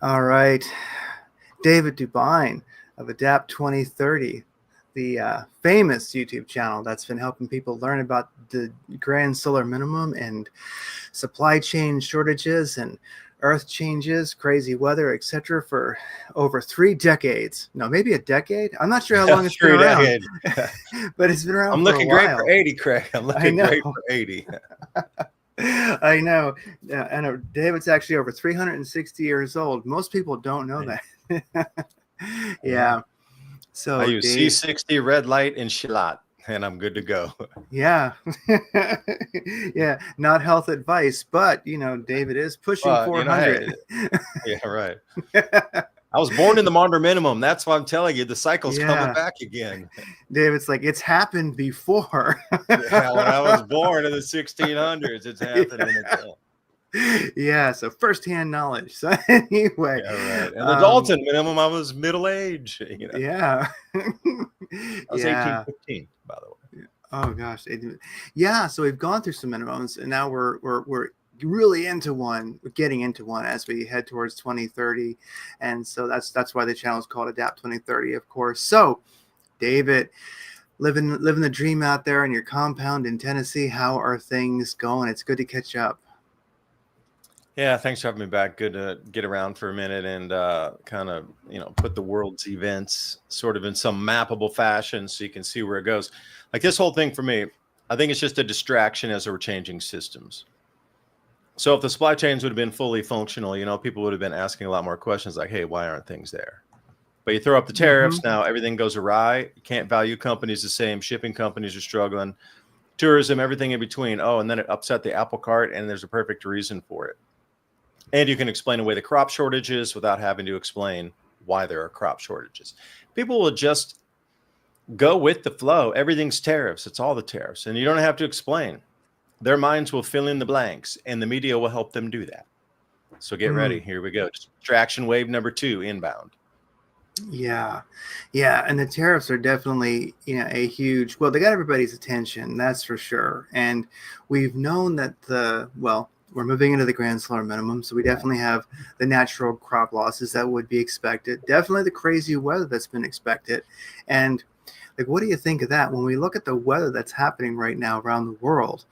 All right. David DuByne of Adapt 2030, the famous YouTube channel that's been helping people learn about the Grand Solar Minimum and supply chain shortages and earth changes, crazy weather, etc. for over 3 decades. No, maybe a decade. I'm not sure how long it's been around, but it's been around I'm for a looking great while. for 80, Craig. I'm looking great for 80. I know. And David's actually over 360 years old. Most people don't know that. Yeah. So I use C60, red light, and shallot, and I'm good to go. Yeah. Yeah. Not health advice, but, David is pushing 400. Yeah, right. I was born in the modern minimum. That's why I'm telling you, the cycle's coming back again. David's like, it's happened before. Yeah, when I was born in the 1600s, it's happening again. Yeah, so firsthand knowledge. So anyway, yeah, right. And the Dalton minimum, I was middle age. Yeah, I was 1815, by the way. Oh gosh, yeah. So we've gone through some minimums, and now we're really into one. We're getting into one as we head towards 2030, and so that's why the channel is called Adapt 2030, of course. So, David, living the dream out there in your compound in Tennessee. How are things going? It's good to catch up. Yeah, thanks for having me back. Good to get around for a minute and kind of, put the world's events sort of in some mappable fashion so you can see where it goes. Like this whole thing for me, I think it's just a distraction as we're changing systems. So if the supply chains would have been fully functional, people would have been asking a lot more questions like, hey, why aren't things there? But you throw up the tariffs, now everything goes awry. You can't value companies the same. Shipping companies are struggling. Tourism, everything in between. Oh, and then it upset the apple cart, and there's a perfect reason for it. And you can explain away the crop shortages without having to explain why there are crop shortages. People will just go with the flow. Everything's tariffs. It's all the tariffs. And you don't have to explain. Their minds will fill in the blanks, and the media will help them do that. So get ready. Here we go. Distraction wave number 2, inbound. Yeah. And the tariffs are definitely, a huge, well, they got everybody's attention. That's for sure. And we've known that we're moving into the Grand Solar Minimum, so we definitely have the natural crop losses that would be expected. Definitely the crazy weather that's been expected. And like, what do you think of that? When we look at the weather that's happening right now around the world,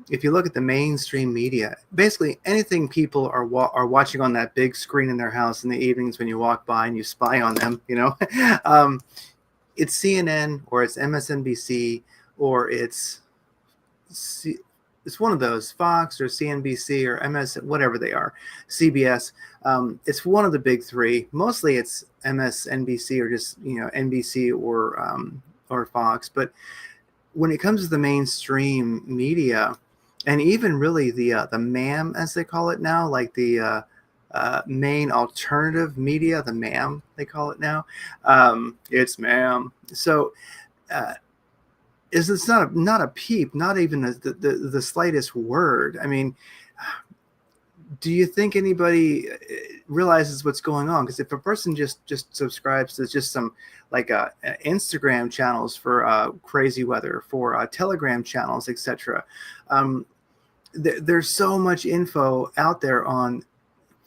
if you look at the mainstream media, basically anything people are watching on that big screen in their house in the evenings when you walk by and you spy on them, it's CNN or it's MSNBC or it's one of those, Fox or CNBC or MS, whatever they are, CBS. It's one of the big 3. Mostly it's MSNBC or just, NBC or Fox. But when it comes to the mainstream media, and even really the MAM, as they call it now, like the main alternative media, the MAM, they call it now. It's MAM. So it's not a peep, not even the slightest word. I mean, do you think anybody realizes what's going on? Because if a person just subscribes to just some like Instagram channels for crazy weather, for Telegram channels, etc., there's so much info out there on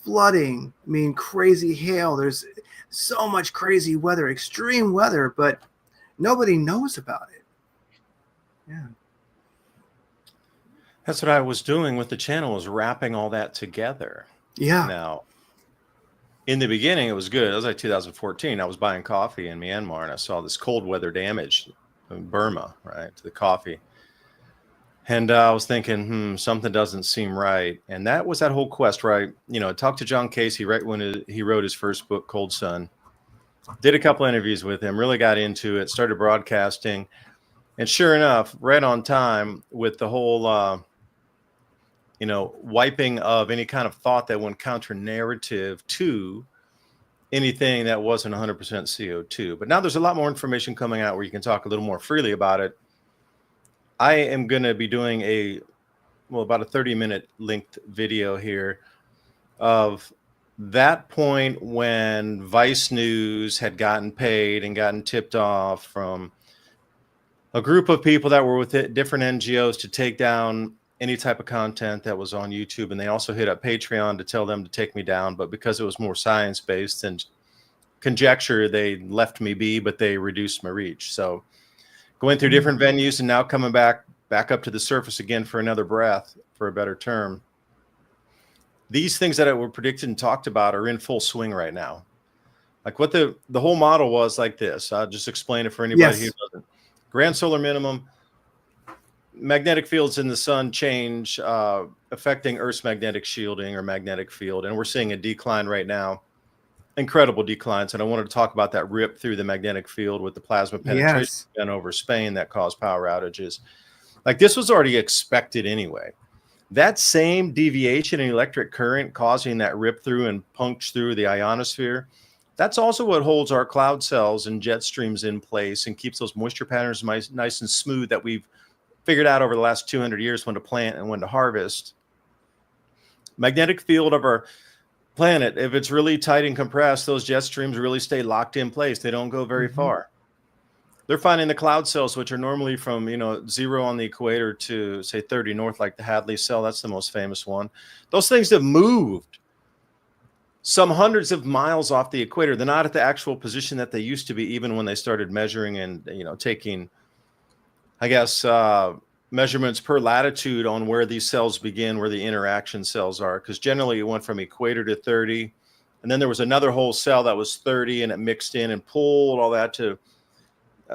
flooding. I mean, crazy hail. There's so much crazy weather, extreme weather, but nobody knows about it. Yeah. That's what I was doing with the channel, was wrapping all that together. Yeah. Now, in the beginning, it was good. It was like 2014. I was buying coffee in Myanmar, and I saw this cold weather damage in Burma, right, to the coffee. And I was thinking, something doesn't seem right. And that was that whole quest, right? I talked to John Casey right when he wrote his first book, Cold Sun. Did a couple interviews with him, really got into it, started broadcasting. And sure enough, right on time with the whole, wiping of any kind of thought that went counter narrative to anything that wasn't 100% CO2. But now there's a lot more information coming out where you can talk a little more freely about it. I am going to be doing about a 30-minute linked video here of that point when Vice News had gotten paid and gotten tipped off from a group of people that were with different NGOs to take down any type of content that was on YouTube, and they also hit up Patreon to tell them to take me down. But because it was more science-based and conjecture, they left me be, but they reduced my reach. So going through different venues and now coming back up to the surface again for another breath, for a better term. These things that were predicted and talked about are in full swing right now. Like what the whole model was like this. I'll just explain it for anybody who doesn't. Grand solar minimum, magnetic fields in the sun change, affecting Earth's magnetic shielding or magnetic field. And we're seeing a decline right now, incredible declines. And I wanted to talk about that rip through the magnetic field with the plasma penetration and over Spain that caused power outages. Like this was already expected anyway. That same deviation in electric current causing that rip through and punch through the ionosphere, that's also what holds our cloud cells and jet streams in place and keeps those moisture patterns nice and smooth that we've figured out over the last 200 years when to plant and when to harvest. Magnetic field of our planet, if it's really tight and compressed, those jet streams really stay locked in place. They don't go very far. They're finding the cloud cells, which are normally from 0 on the equator to say 30 north, like the Hadley cell. That's the most famous one. Those things have moved some hundreds of miles off the equator. They're not at the actual position that they used to be, even when they started measuring and taking, I guess, measurements per latitude on where these cells begin, where the interaction cells are. Because generally it went from equator to 30, and then there was another whole cell that was 30, and it mixed in and pulled all that to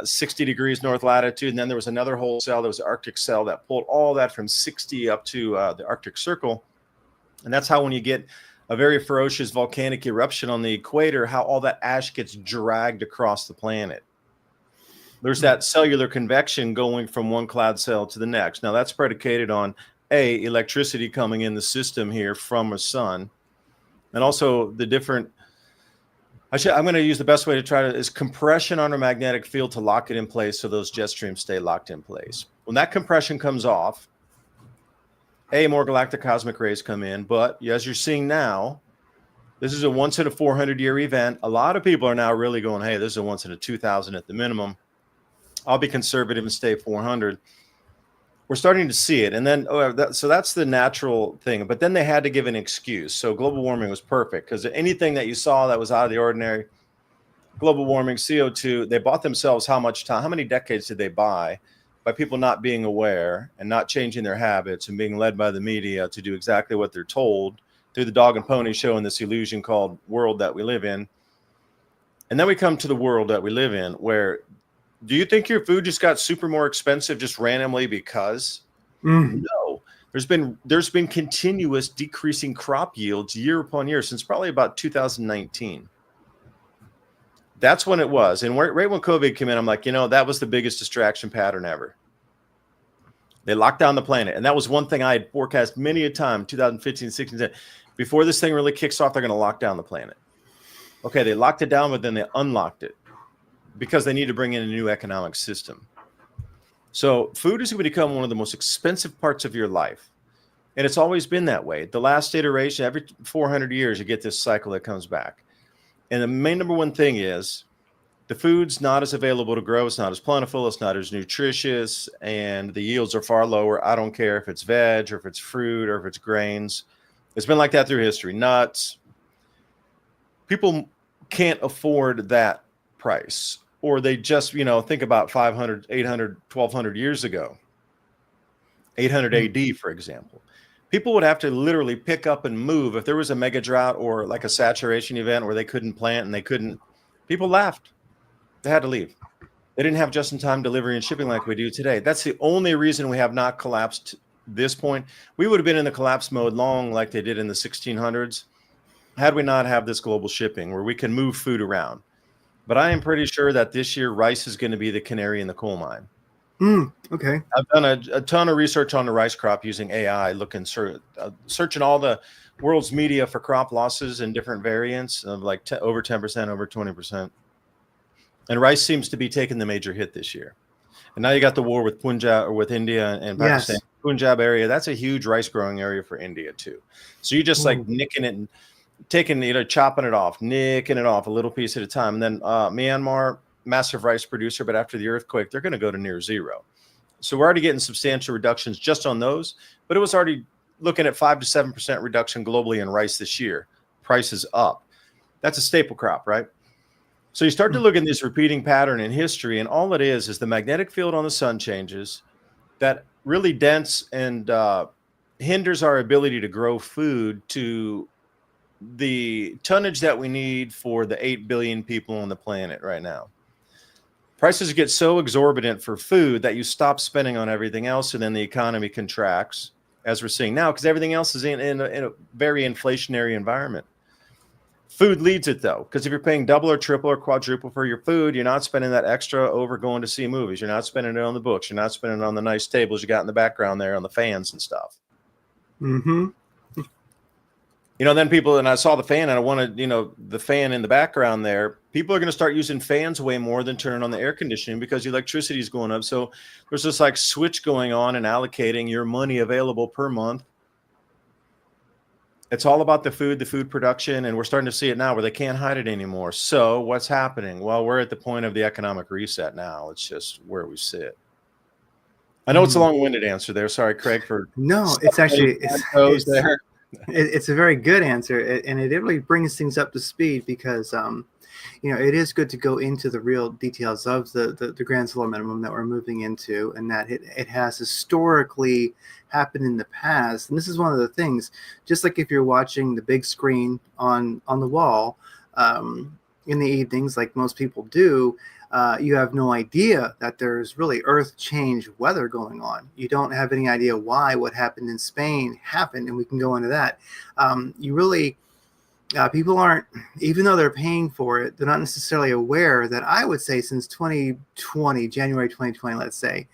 60 degrees north latitude. And then there was another whole cell that was an Arctic cell that pulled all that from 60 up to the Arctic Circle. And that's how when you get a very ferocious volcanic eruption on the equator, how all that ash gets dragged across the planet. There's that cellular convection going from one cloud cell to the next. Now that's predicated on electricity coming in the system here from a sun, and also the different, I'm going to use the best way to try to is compression on a magnetic field to lock it in place so those jet streams stay locked in place. When that compression comes off, more galactic cosmic rays come in. But as you're seeing now, this is a once in a 400-year event. A lot of people are now really going, hey, this is a once in a 2,000 at the minimum. I'll be conservative and stay 400. We're starting to see it. And then, so that's the natural thing. But then they had to give an excuse. So global warming was perfect because anything that you saw that was out of the ordinary, global warming, CO2, they bought themselves how much time, how many decades did they buy by people not being aware and not changing their habits and being led by the media to do exactly what they're told through the dog and pony show and this illusion called world that we live in. And then we come to the world that we live in where, do you think your food just got super more expensive just randomly because? No, there's been continuous decreasing crop yields year upon year since probably about 2019. That's when it was. And right when COVID came in, I'm like, that was the biggest distraction pattern ever. They locked down the planet. And that was one thing I had forecast many a time, 2015, 16, 17. Before this thing really kicks off, they're going to lock down the planet. Okay, they locked it down, but then they unlocked it because they need to bring in a new economic system. So food is going to become one of the most expensive parts of your life. And it's always been that way. The last iteration, every 400 years, you get this cycle that comes back. And the main number one thing is the food's not as available to grow. It's not as plentiful. It's not as nutritious. And the yields are far lower. I don't care if it's veg or if it's fruit or if it's grains. It's been like that through history. Nuts. People can't afford that price. Or they just, think about 500, 800, 1200 years ago. 800 AD, for example. People would have to literally pick up and move. If there was a mega drought or like a saturation event where they couldn't plant and people left. They had to leave. They didn't have just-in-time delivery and shipping like we do today. That's the only reason we have not collapsed this point. We would have been in the collapse mode long like they did in the 1600s had we not have this global shipping where we can move food around. But I am pretty sure that this year rice is going to be the canary in the coal mine. Okay. I've done a ton of research on the rice crop using AI, searching all the world's media for crop losses and different variants of like over 10%, over 20%. And rice seems to be taking the major hit this year. And now you got the war with Punjab or with India and Pakistan. Yes. Punjab area, that's a huge rice growing area for India too. So you just like nicking it and taking, chopping it off, nicking it off a little piece at a time. And then Myanmar, massive rice producer, but after the earthquake, they're going to go to near zero. So we're already getting substantial reductions just on those. but it was already looking at 5 to 7% reduction globally in rice this year. Prices up. That's a staple crop, right? So you start to look at this repeating pattern in history, and all it is the magnetic field on the sun changes that really dents and hinders our ability to grow food to the tonnage that we need for the 8 billion people on the planet right now. Prices get so exorbitant for food that you stop spending on everything else, and then the economy contracts, as we're seeing now, because everything else is in a very inflationary environment. Food leads it, though, because if you're paying double or triple or quadruple for your food, you're not spending that extra over going to see movies. You're not spending it on the books. You're not spending it on the nice tables you got in the background there on the fans and stuff. Mm-hmm. Then people, and I saw the fan, and I wanted, the fan in the background there. People are going to start using fans way more than turning on the air conditioning because the electricity is going up. So there's this like switch going on and allocating your money available per month. It's all about the food production, and we're starting to see it now where they can't hide it anymore. So what's happening? Well, we're at the point of the economic reset now. It's just where we sit. I know it's a long-winded answer there. Sorry, Craig, for no, it's actually it's a very good answer, and it really brings things up to speed because it is good to go into the real details of the Grand Solar Minimum that we're moving into, and that it has historically happened in the past. And this is one of the things, just like if you're watching the big screen on the wall in the evenings, like most people do, you have no idea that there's really earth change weather going on. You don't have any idea why what happened in Spain happened, and we can go into that. People aren't, even though they're paying for it, they're not necessarily aware that I would say since 2020, January 2020, let's say,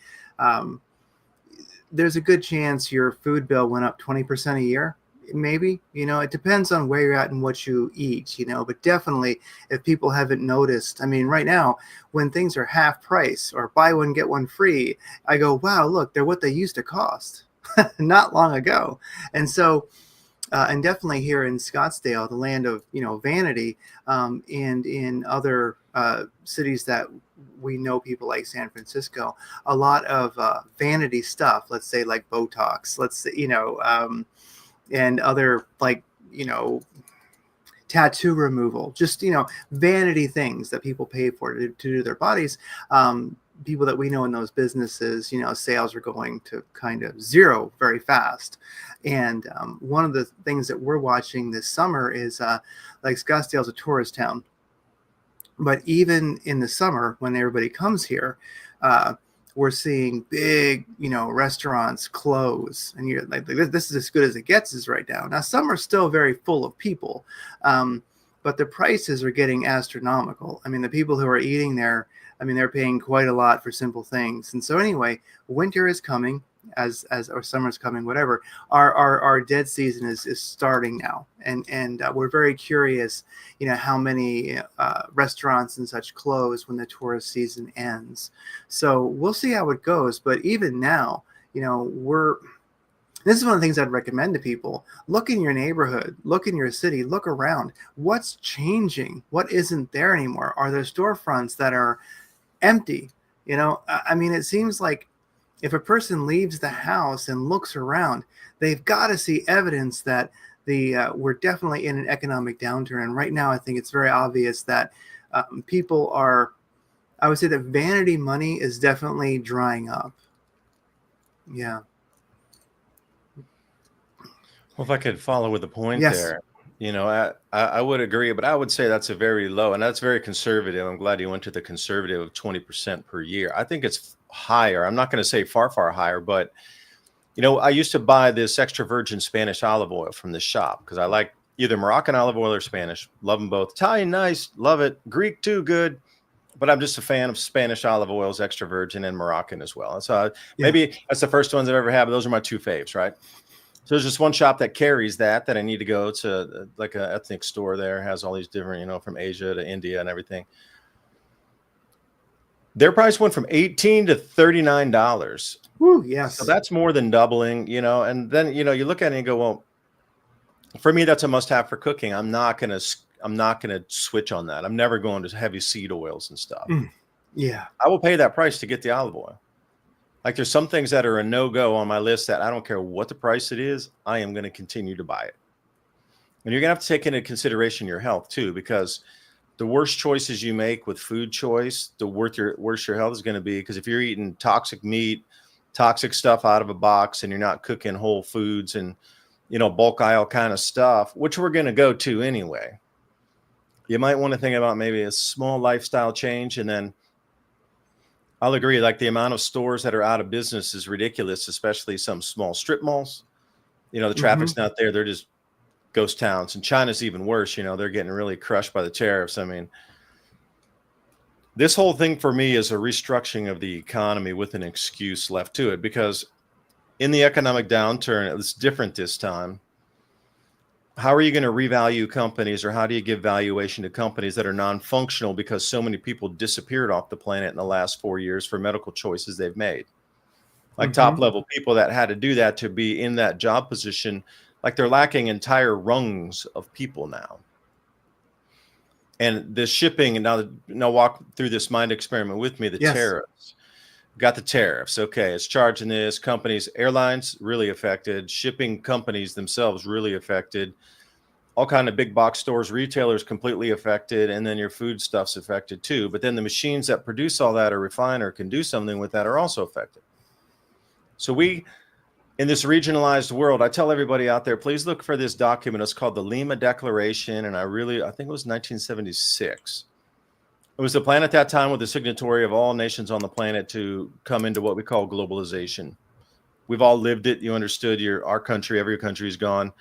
there's a good chance your food bill went up 20% a year. Maybe, it depends on where you're at and what you eat, but definitely if people haven't noticed, I mean, right now, when things are half price or buy one, get one free, I go, wow, look, they're what they used to cost not long ago. And so, and definitely here in Scottsdale, the land of, vanity, and in other cities that we know, people like San Francisco, a lot of vanity stuff, let's say like Botox, let's say, and other tattoo removal, just, vanity things that people pay for to do their bodies. People that we know in those businesses, sales are going to kind of zero very fast. And one of the things that we're watching this summer is like Scottsdale's a tourist town. But even in the summer, when everybody comes here, we're seeing big, restaurants close, and you're like, this is as good as it gets is right now. Now, some are still very full of people, but the prices are getting astronomical. I mean, the people who are eating there, they're paying quite a lot for simple things. And so anyway, winter is coming, as or summer's coming, whatever. Our dead season is starting now, and we're very curious, how many restaurants and such close when the tourist season ends. So we'll see how it goes. But even now, this is one of the things I'd recommend to people. Look in your neighborhood, look in your city, look around. What's changing? What isn't there anymore? Are there storefronts that are empty? It seems like if a person leaves the house and looks around, they've got to see evidence that we're definitely in an economic downturn. And right now, I think it's very obvious that people are, I would say that vanity money is definitely drying up. Yeah. Well, if I could follow with the point Yes. there, I would agree, but I would say that's a very low, and that's very conservative. I'm glad you went to the conservative of 20% per year. I think it's higher. I'm not going to say far, far higher, but I used to buy this extra virgin Spanish olive oil from this shop because I like either Moroccan olive oil or Spanish. Love them both. Italian, nice. Love it. Greek too, good. But I'm just a fan of Spanish olive oils, extra virgin, and Moroccan as well. So maybe that's the first ones I've ever had, but those are my two faves, right? So there's just one shop that carries that I need to go to, like an ethnic store there, has all these different, from Asia to India and everything. Their price went from $18 to $39. Ooh, yes. So that's more than doubling, and then, you look at it and go, well, for me, that's a must have for cooking. I'm not going to switch on that. I'm never going to heavy seed oils and stuff. Yeah. I will pay that price to get the olive oil. Like there's some things that are a no-go on my list that I don't care what the price it is, I am going to continue to buy it. And you're going to have to take into consideration your health too, because the worst choices you make with food choice, the worse your health is going to be. Because if you're eating toxic meat, toxic stuff out of a box, and you're not cooking whole foods and, bulk aisle kind of stuff, which we're going to go to anyway, you might want to think about maybe a small lifestyle change. And then I'll agree, like the amount of stores that are out of business is ridiculous, especially some small strip malls. The traffic's not there. They're just ghost towns. And China's even worse. They're getting really crushed by the tariffs. I mean, this whole thing for me is a restructuring of the economy with an excuse left to it, because in the economic downturn, it's different this time. How are you going to revalue companies, or how do you give valuation to companies that are non-functional because so many people disappeared off the planet in the last 4 years for medical choices they've made? Like top level people that had to do that to be in that job position, like they're lacking entire rungs of people now. And the shipping, and now walk through this mind experiment with me, the tariffs. Got the tariffs. Okay, it's charging this. Companies, airlines, really affected. Shipping companies themselves, really affected. All kind of big box stores, retailers, completely affected. And then your food stuff's affected too. But then the machines that produce all that or refine or can do something with that are also affected. So we, in this regionalized world, I tell everybody out there, please look for this document. It's called the Lima Declaration. And I think it was 1976. It was the plan at that time with the signatory of all nations on the planet to come into what we call globalization. We've all lived it. You understood our country, every country is gone,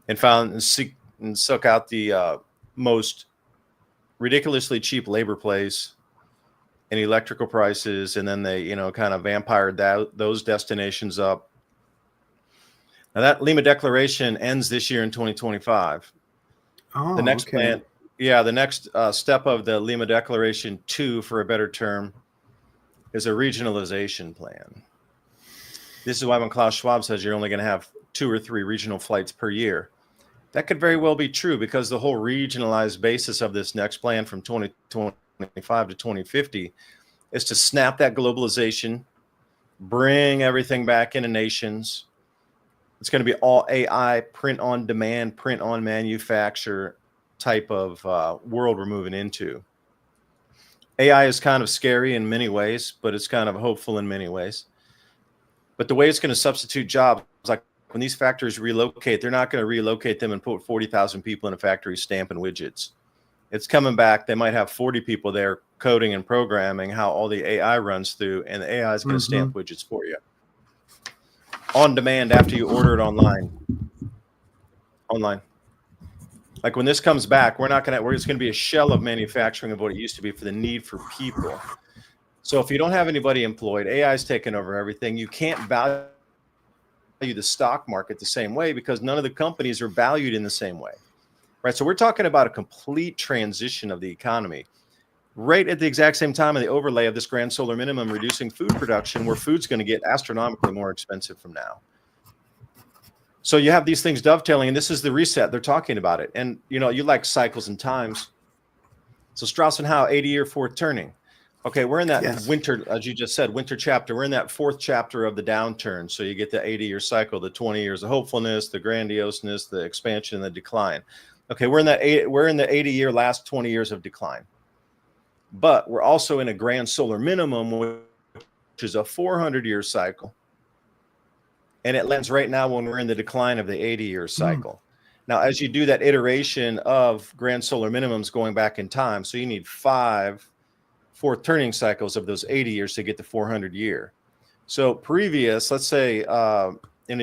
and found and suck out the most ridiculously cheap labor place and electrical prices. And then they, kind of vampired those destinations up. Now that Lima Declaration ends this year in 2025. The next plan. Yeah, the next step of the Lima Declaration 2, for a better term, is a regionalization plan. This is why when Klaus Schwab says you're only going to have 2 or 3 regional flights per year, that could very well be true, because the whole regionalized basis of this next plan from 2025 to 2050 is to snap that globalization, bring everything back into nations. It's going to be all AI, print on demand, print on manufacture type of world we're moving into. AI is kind of scary in many ways, but it's kind of hopeful in many ways. But the way it's going to substitute jobs, like when these factories relocate, they're not going to relocate them and put 40,000 people in a factory stamping widgets. It's coming back. They might have 40 people there coding and programming how all the AI runs through, and the AI is going to stamp widgets for you on demand after you order it online. Like when this comes back, we're just going to be a shell of manufacturing of what it used to be for the need for people. So if you don't have anybody employed, AI is taking over everything. You can't value the stock market the same way, because none of the companies are valued in the same way, right? So we're talking about a complete transition of the economy right at the exact same time of the overlay of this grand solar minimum reducing food production, where food's going to get astronomically more expensive from now. So you have these things dovetailing, and this is the reset. They're talking about it. And, you like cycles and times. So Strauss and Howe, 80-year fourth turning. Okay, we're in that winter, as you just said, winter chapter. We're in that 4th chapter of the downturn. So you get the 80-year cycle, the 20 years of hopefulness, the grandioseness, the expansion, and the decline. Okay, we're in the 80-year last 20 years of decline. But we're also in a grand solar minimum, which is a 400-year cycle. And it lands right now when we're in the decline of the 80-year cycle. Now, as you do that iteration of grand solar minimums going back in time, so you need 5 fourth turning cycles of those 80 years to get the 400-year. So previous, let's say, you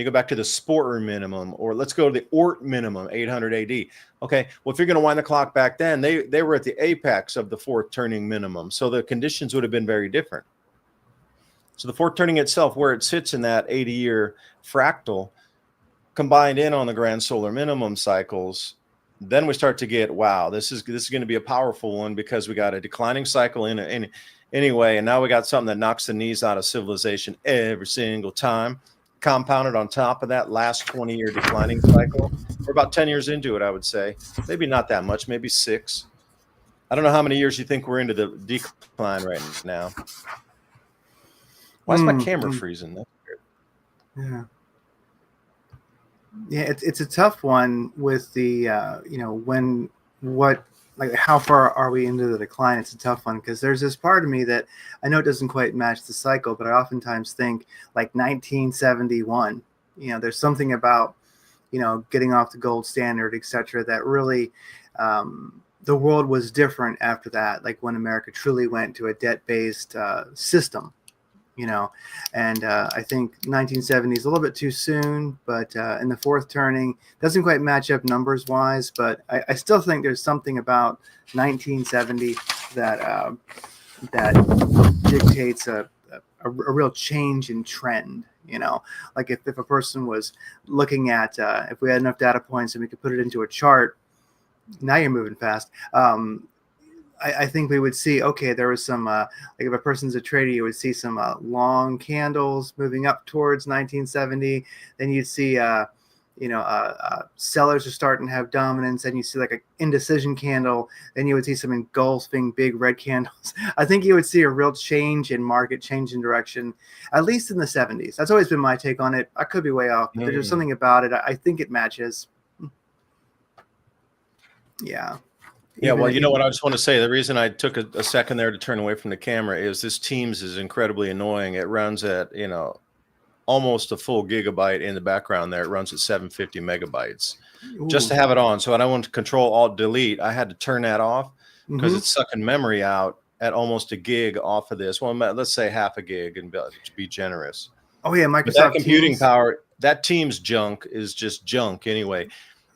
go back to the Sporter minimum, or let's go to the Ort minimum, 800 AD. Okay, well, if you're going to wind the clock back then, they were at the apex of the fourth turning minimum. So the conditions would have been very different. So the fourth turning itself, where it sits in that 80-year fractal, combined in on the grand solar minimum cycles, then we start to get, wow, this is going to be a powerful one, because we got a declining cycle in anyway, and now we got something that knocks the knees out of civilization every single time, compounded on top of that last 20-year declining cycle. We're about 10 years into it, I would say. Maybe not that much, maybe 6. I don't know how many years you think we're into the decline right now. Why is my camera freezing? That's weird. Yeah. Yeah, it's a tough one with the like how far are we into the decline? It's a tough one because there's this part of me that I know it doesn't quite match the cycle, but I oftentimes think like 1971. There's something about getting off the gold standard, etc., that really the world was different after that. Like when America truly went to a debt-based system. And I think 1970 is a little bit too soon, but in the fourth turning doesn't quite match up numbers wise, but I still think there's something about 1970 that dictates a real change in trend. Like if a person was looking at if we had enough data points and we could put it into a chart. Now you're moving fast. I think we would see, okay, there was some, like if a person's a trader, you would see some long candles moving up towards 1970. Then you'd see, sellers are starting to have dominance. And you see like an indecision candle. Then you would see some engulfing big red candles. I think you would see a real change in market, change in direction, at least in the 70s. That's always been my take on it. I could be way off, but there's something about it. I think it matches. Yeah. Yeah, well, you know what I just want to say. The reason I took a second there to turn away from the camera is this Teams is incredibly annoying. It runs at, almost a full gigabyte in the background there. It runs at 750 megabytes. Ooh. Just to have it on. So I don't want to control alt delete. I had to turn that off because it's sucking memory out at almost a gig off of this. Well, let's say half a gig and to be generous. Oh, yeah, Microsoft but that computing Teams. Power, that Teams junk is just junk anyway.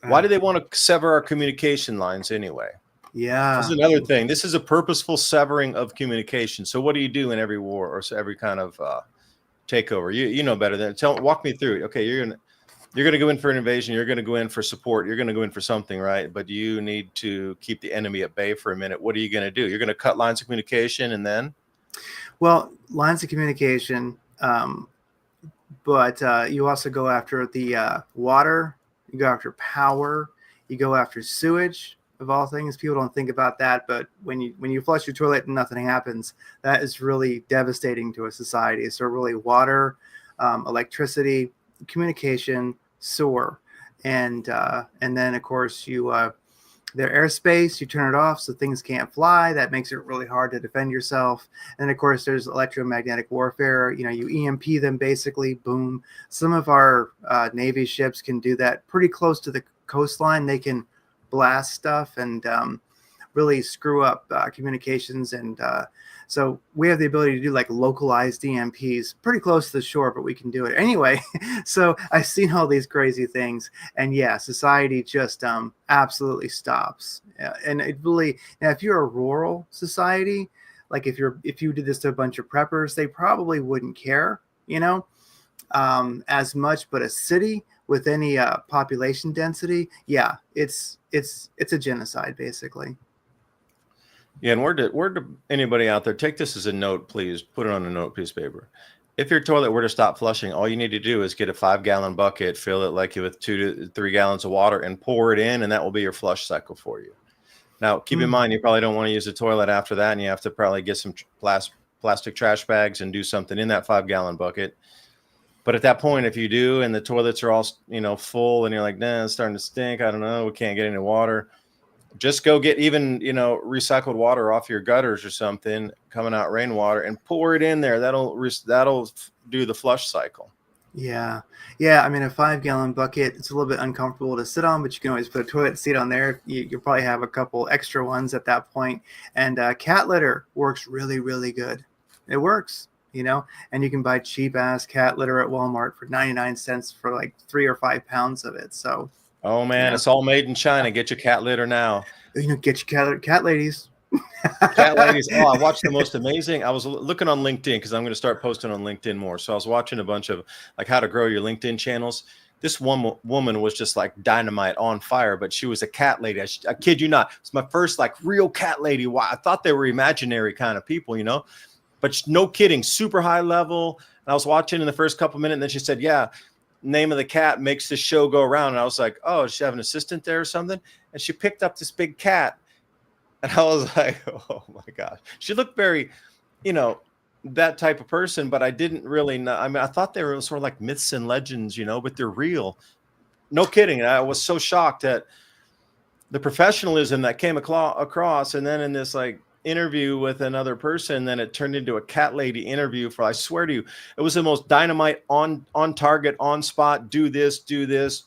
Why do they want to sever our communication lines anyway? Yeah. This is another thing. This is a purposeful severing of communication. So what do you do in every war or every kind of takeover? You know better than walk me through it. Okay, you're gonna go in for an invasion. You're gonna go in for support. You're gonna go in for something, right? But you need to keep the enemy at bay for a minute. What are you gonna do? You're gonna cut lines of communication and then? Well, lines of communication, but you also go after the water. You go after power. You go after sewage. Of all things, people don't think about that, but when you flush your toilet and nothing happens, that is really devastating to a society. So really water, electricity, communication, sewer, and then of course their airspace, you turn it off so things can't fly. That makes it really hard to defend yourself. And of course there's electromagnetic warfare. You EMP them basically, boom. Some of our Navy ships can do that pretty close to the coastline. They can blast stuff and really screw up communications, and so we have the ability to do like localized EMPs pretty close to the shore, but we can do it anyway. So I've seen all these crazy things, and yeah, society just absolutely stops. And it really, if you're a rural society, like if you did this to a bunch of preppers, they probably wouldn't care, as much. But a city with any population density, yeah, it's a genocide basically. Yeah, and where did anybody out there take this as a note, please put it on a note piece of paper. If your toilet were to stop flushing, all you need to do is get a 5-gallon bucket, fill it like with 2 to 3 gallons of water, and pour it in, and that will be your flush cycle for you. Now, keep in mind, you probably don't want to use the toilet after that, and you have to probably get some plastic trash bags and do something in that 5-gallon bucket. But at that point, if you do, and the toilets are all, full, and you're like, nah, it's starting to stink, I don't know, we can't get any water, just go get even, recycled water off your gutters or something, coming out rainwater, and pour it in there. That'll do the flush cycle. Yeah. I mean, a 5-gallon bucket, it's a little bit uncomfortable to sit on, but you can always put a toilet seat on there. You'll probably have a couple extra ones at that point. And cat litter works really, really good. It works. And you can buy cheap ass cat litter at Walmart for 99 cents for like 3 or 5 pounds of it. So, oh man, it's all made in China. Get your cat litter now. Get your cat ladies. Cat ladies. Oh, I watched the most amazing. I was looking on LinkedIn because I'm going to start posting on LinkedIn more. So I was watching a bunch of like how to grow your LinkedIn channels. This one woman was just like dynamite on fire, but she was a cat lady. I kid you not. It's my first like real cat lady. Wow, I thought they were imaginary kind of people, but no kidding, super high level. And I was watching in the first couple minutes, and then she said, yeah, name of the cat makes the show go around. And I was like, oh, does she have an assistant there or something? And she picked up this big cat. And I was like, oh my gosh. She looked very, that type of person, but I didn't really know. I mean, I thought they were sort of like myths and legends, but they're real. No kidding. I was so shocked at the professionalism that came across. And then in this like interview with another person, then it turned into a cat lady interview for, I swear to you, it was the most dynamite, on target, on spot, do this,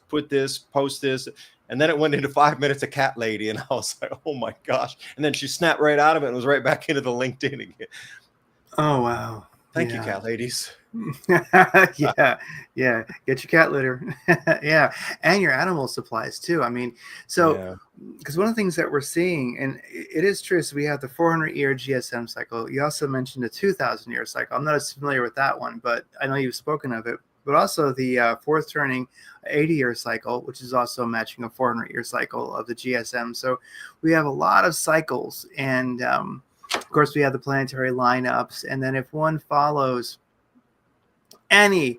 put this, post this. And then it went into 5 minutes of cat lady. And I was like, oh my gosh. And then she snapped right out of it and was right back into the LinkedIn again. Oh, wow. Thank you, cat ladies. Yeah. Get your cat litter. Yeah. And your animal supplies too. I mean, so because one of the things that we're seeing, and it is true, so we have the 400-year GSM cycle. You also mentioned a 2,000-year cycle. I'm not as familiar with that one, but I know you've spoken of it. But also the fourth turning 80-year cycle, which is also matching a 400-year cycle of the GSM. So we have a lot of cycles, and of course, we have the planetary lineups. And then if one follows any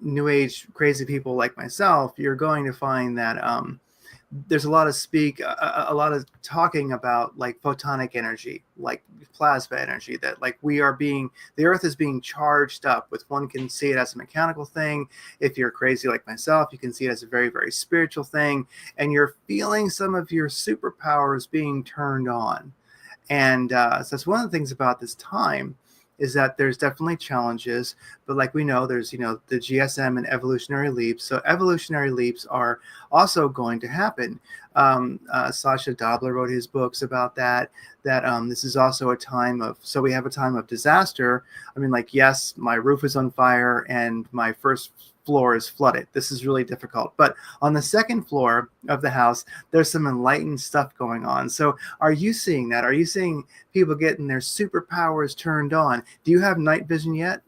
New Age crazy people like myself, you're going to find that there's a lot of talking about like photonic energy, like plasma energy, that like the Earth is being charged up with. One can see it as a mechanical thing. If you're crazy like myself, you can see it as a very, very spiritual thing. And you're feeling some of your superpowers being turned on. And so that's one of the things about this time, is that there's definitely challenges, but like we know, there's, the GSM and evolutionary leaps. So evolutionary leaps are also going to happen. Sasha Dobler wrote his books about that this is also a time of, so we have a time of disaster. I mean, like, yes, my roof is on fire and my first floor is flooded. This is really difficult. But on the second floor of the house, there's some enlightened stuff going on. So are you seeing that? Are you seeing people getting their superpowers turned on? Do you have night vision yet?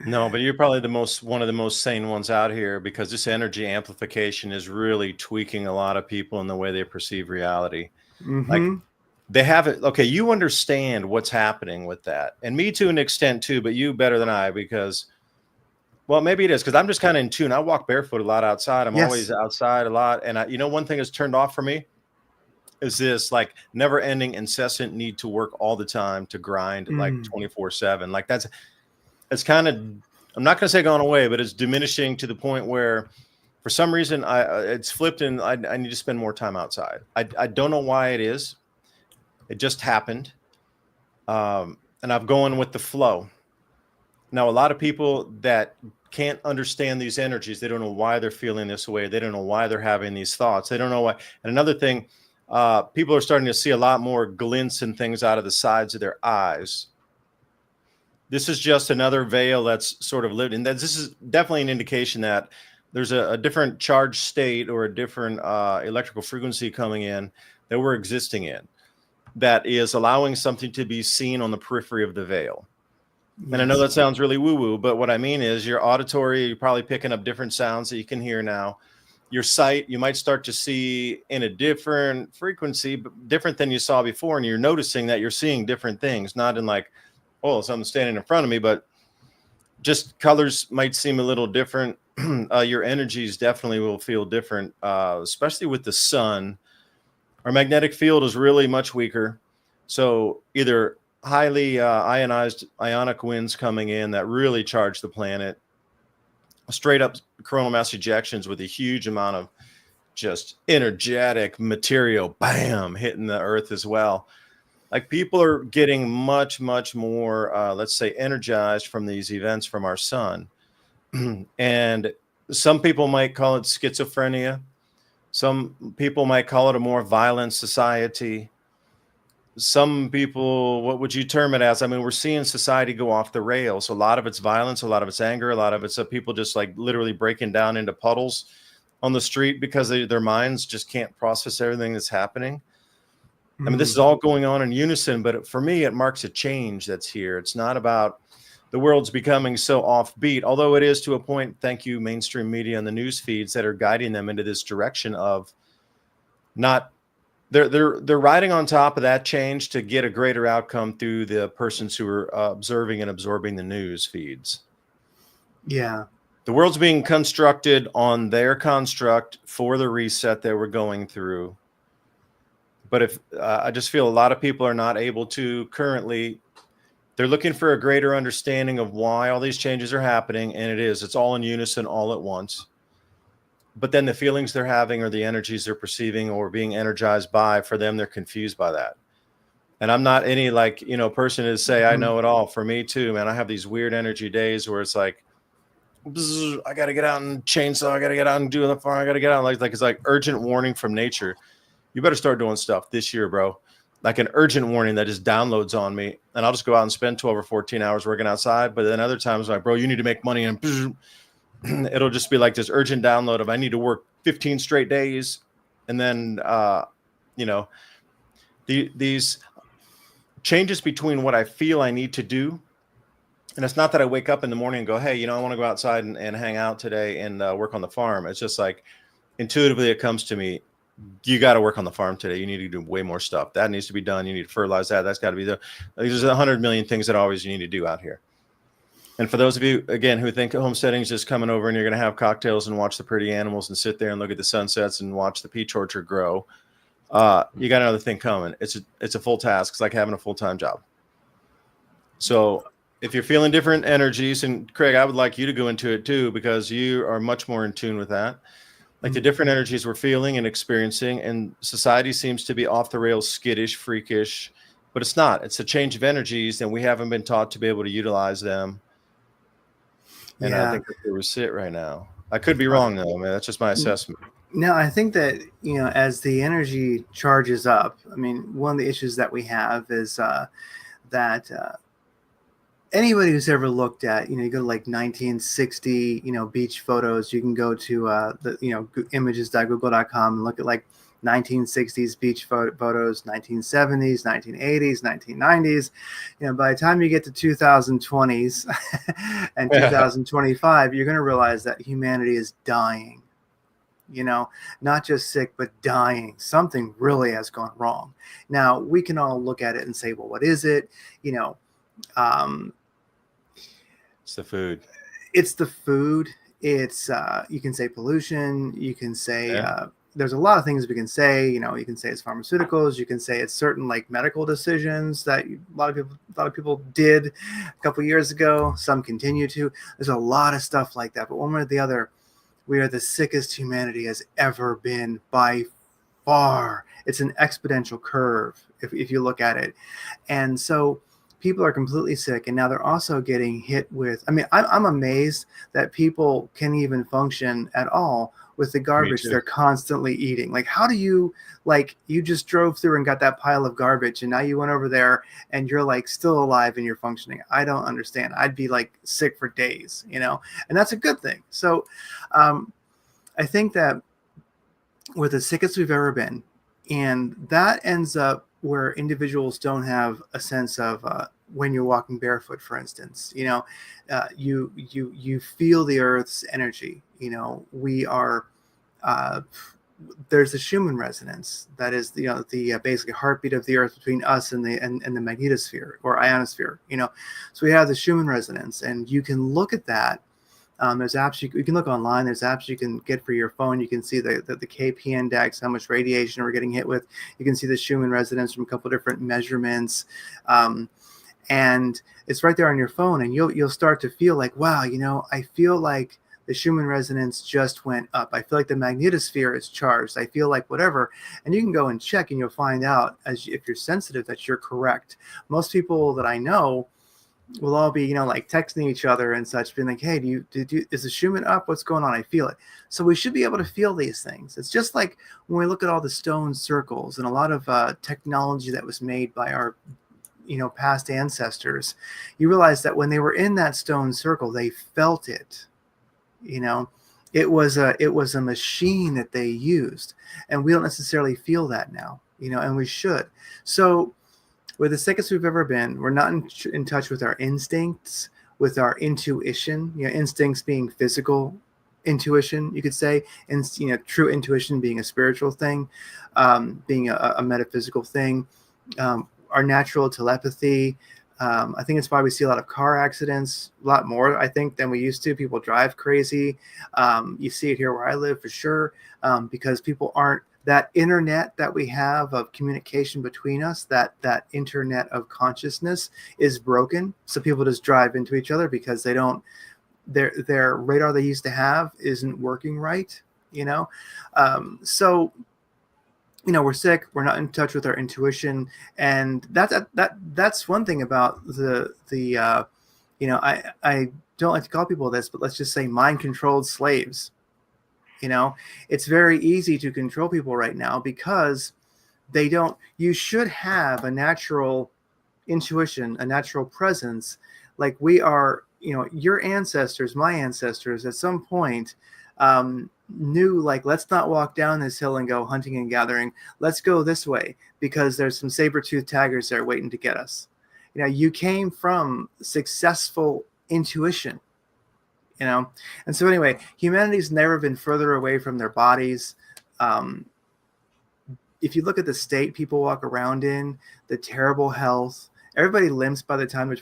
No, but you're probably one of the most sane ones out here, because this energy amplification is really tweaking a lot of people in the way they perceive reality. Mm-hmm. Like, they have it. Okay, you understand what's happening with that. And me to an extent too, but you better than I, because, well, maybe it is because I'm just kind of in tune. I walk barefoot a lot outside. I'm always outside a lot. And one thing that's turned off for me is this like never ending, incessant need to work all the time, to grind like 24/7. Like it's kind of, I'm not going to say gone away, but it's diminishing to the point where for some reason it's flipped, and I need to spend more time outside. I don't know why it is. It just happened. And I'm going with the flow. Now, a lot of people that can't understand these energies, they don't know why they're feeling this way. They don't know why they're having these thoughts. They don't know why. And another thing, people are starting to see a lot more glints and things out of the sides of their eyes. This is just another veil that's sort of lived in. This is definitely an indication that there's a different charge state or a different electrical frequency coming in that we're existing in, that is allowing something to be seen on the periphery of the veil. And I know that sounds really woo-woo, but what I mean is your auditory, you're probably picking up different sounds that you can hear now. Your sight, you might start to see in a different frequency, but different than you saw before. And you're noticing that you're seeing different things, not in like, oh, something's standing in front of me, but just colors might seem a little different. Your energies definitely will feel different, especially with the sun. Our magnetic field is really much weaker. So either highly ionized ionic winds coming in that really charge the planet, straight up coronal mass ejections with a huge amount of just energetic material, bam, hitting the earth as well. Like, people are getting much, much more, let's say, energized from these events from our sun. And some people might call it schizophrenia. Some people might call it a more violent society. Some people, what would you term it as? I mean, we're seeing society go off the rails. A lot of it's violence, a lot of it's anger, a lot of it's people just like literally breaking down into puddles on the street because their minds just can't process everything that's happening. I mean, this is all going on in unison, but for me, it marks a change that's here. It's not about the world's becoming so offbeat, although it is to a point. Thank you, mainstream media and the news feeds that are guiding them into this direction of not. They're riding on top of that change to get a greater outcome through the persons who are observing and absorbing the news feeds. Yeah. The world's being constructed on their construct for the reset that we're going through. But if I just feel a lot of people are not able to currently, they're looking for a greater understanding of why all these changes are happening. And it's all in unison all at once. But then the feelings they're having or the energies they're perceiving or being energized by, for them, they're confused by that. And I'm not any person to say I know it all. For me too, man, I have these weird energy days where it's like, I got to get out and chainsaw. I got to get out and do the farm. I got to get out. Like it's like urgent warning from nature. You better start doing stuff this year, bro. Like an urgent warning that just downloads on me. And I'll just go out and spend 12 or 14 hours working outside. But then other times I'm like, bro, you need to make money. And it'll just be like this urgent download of I need to work 15 straight days. And then, these changes between what I feel I need to do. And it's not that I wake up in the morning and go, hey, I want to go outside and hang out today and work on the farm. It's just like intuitively it comes to me. You got to work on the farm today. You need to do way more stuff. That needs to be done. You need to fertilize that. That's got to be done. There's 100 million things that always you need to do out here. And for those of you, again, who think homesteading is just coming over and you're going to have cocktails and watch the pretty animals and sit there and look at the sunsets and watch the peach orchard grow, you got another thing coming. It's a full task. It's like having a full-time job. So if you're feeling different energies, and Craig, I would like you to go into it too, because you are much more in tune with that. Like the different energies we're feeling and experiencing, and society seems to be off the rails, skittish, freakish, but it's not. It's a change of energies, and we haven't been taught to be able to utilize them. And I think that's where we sit right now. I could be wrong though, man. That's just my assessment. No, I think that, as the energy charges up, I mean, one of the issues that we have is that anybody who's ever looked at, you go to like 1960, beach photos, you can go to the, images.google.com and look at like 1960s beach photos, 1970s, 1980s, 1990s. By the time you get to 2020s and 2025, you're going to realize that humanity is dying. Not just sick, but dying. Something really has gone wrong. Now, we can all look at it and say, well, what is it? It's the food. It's the food. It's, you can say pollution. You can say, there's a lot of things we can say. You can say it's pharmaceuticals. You can say it's certain like medical decisions that a lot of people did a couple of years ago. Some continue to. There's a lot of stuff like that. But one way or the other, we are the sickest humanity has ever been by far. It's an exponential curve if you look at it. And so people are completely sick, and now they're also getting hit with, I'm amazed that people can even function at all with the garbage they're constantly eating. Like, how do you, you just drove through and got that pile of garbage, and now you went over there and you're like still alive and you're functioning. I don't understand. I'd be like sick for days, and that's a good thing. So I think that we're the sickest we've ever been, and that ends up where individuals don't have a sense of when you're walking barefoot, for instance, you feel the earth's energy. We are, there's a Schumann resonance that is, the basically heartbeat of the earth between us and the magnetosphere or ionosphere. So we have the Schumann resonance, and you can look at that. There's apps you can look online. There's apps you can get for your phone. You can see the KP index, how much radiation we're getting hit with. You can see the Schumann resonance from a couple different measurements, and it's right there on your phone. And you'll start to feel like, wow, I feel like the Schumann resonance just went up. I feel like the magnetosphere is charged. I feel like whatever. And you can go and check, and you'll find out, if you're sensitive, that you're correct. Most people that I know will all be, like texting each other and such, being like, hey, is the Schumann up? What's going on? I feel it. So we should be able to feel these things. It's just like when we look at all the stone circles and a lot of technology that was made by our, past ancestors, you realize that when they were in that stone circle, they felt it. It was a machine that they used, and we don't necessarily feel that now, and we should. So we're the sickest we've ever been. We're not in touch with our instincts, with our intuition. Instincts being physical intuition, you could say, and true intuition being a spiritual thing, being a metaphysical thing. Our natural telepathy. I think it's why we see a lot of car accidents, a lot more, I think, than we used to. People drive crazy. You see it here where I live for sure, because people aren't that internet that we have of communication between us, that internet of consciousness is broken. So people just drive into each other because they don't, their radar they used to have isn't working right, you know? So, you know, we're sick, we're not in touch with our intuition. And that's one thing about you know, I don't like to call people this, but let's just say mind controlled slaves. You know, it's very easy to control people right now because they don't, you should have a natural intuition, a natural presence. Like we are, you know, your ancestors, my ancestors at some point knew, like, let's not walk down this hill and go hunting and gathering. Let's go this way because there's some saber-toothed tigers there waiting to get us. You know, you came from successful intuition, you know. And so anyway, humanity's never been further away from their bodies. If you look at the state people walk around in, the terrible health, everybody limps by the time they're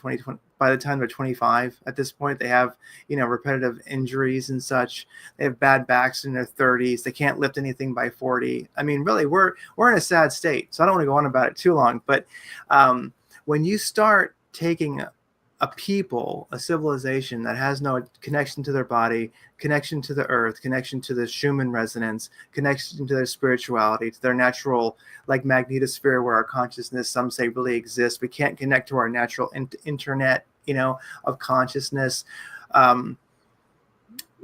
25. At this point, they have, you know, repetitive injuries and such. They have bad backs in their 30s. They can't lift anything by 40. I mean, really, we're in a sad state. So I don't want to go on about it too long. But when you start taking a people, a civilization that has no connection to their body, connection to the earth, connection to the Schumann resonance, connection to their spirituality, to their natural, like, magnetosphere where our consciousness, some say, really exists. We can't connect to our natural internet, you know, of consciousness.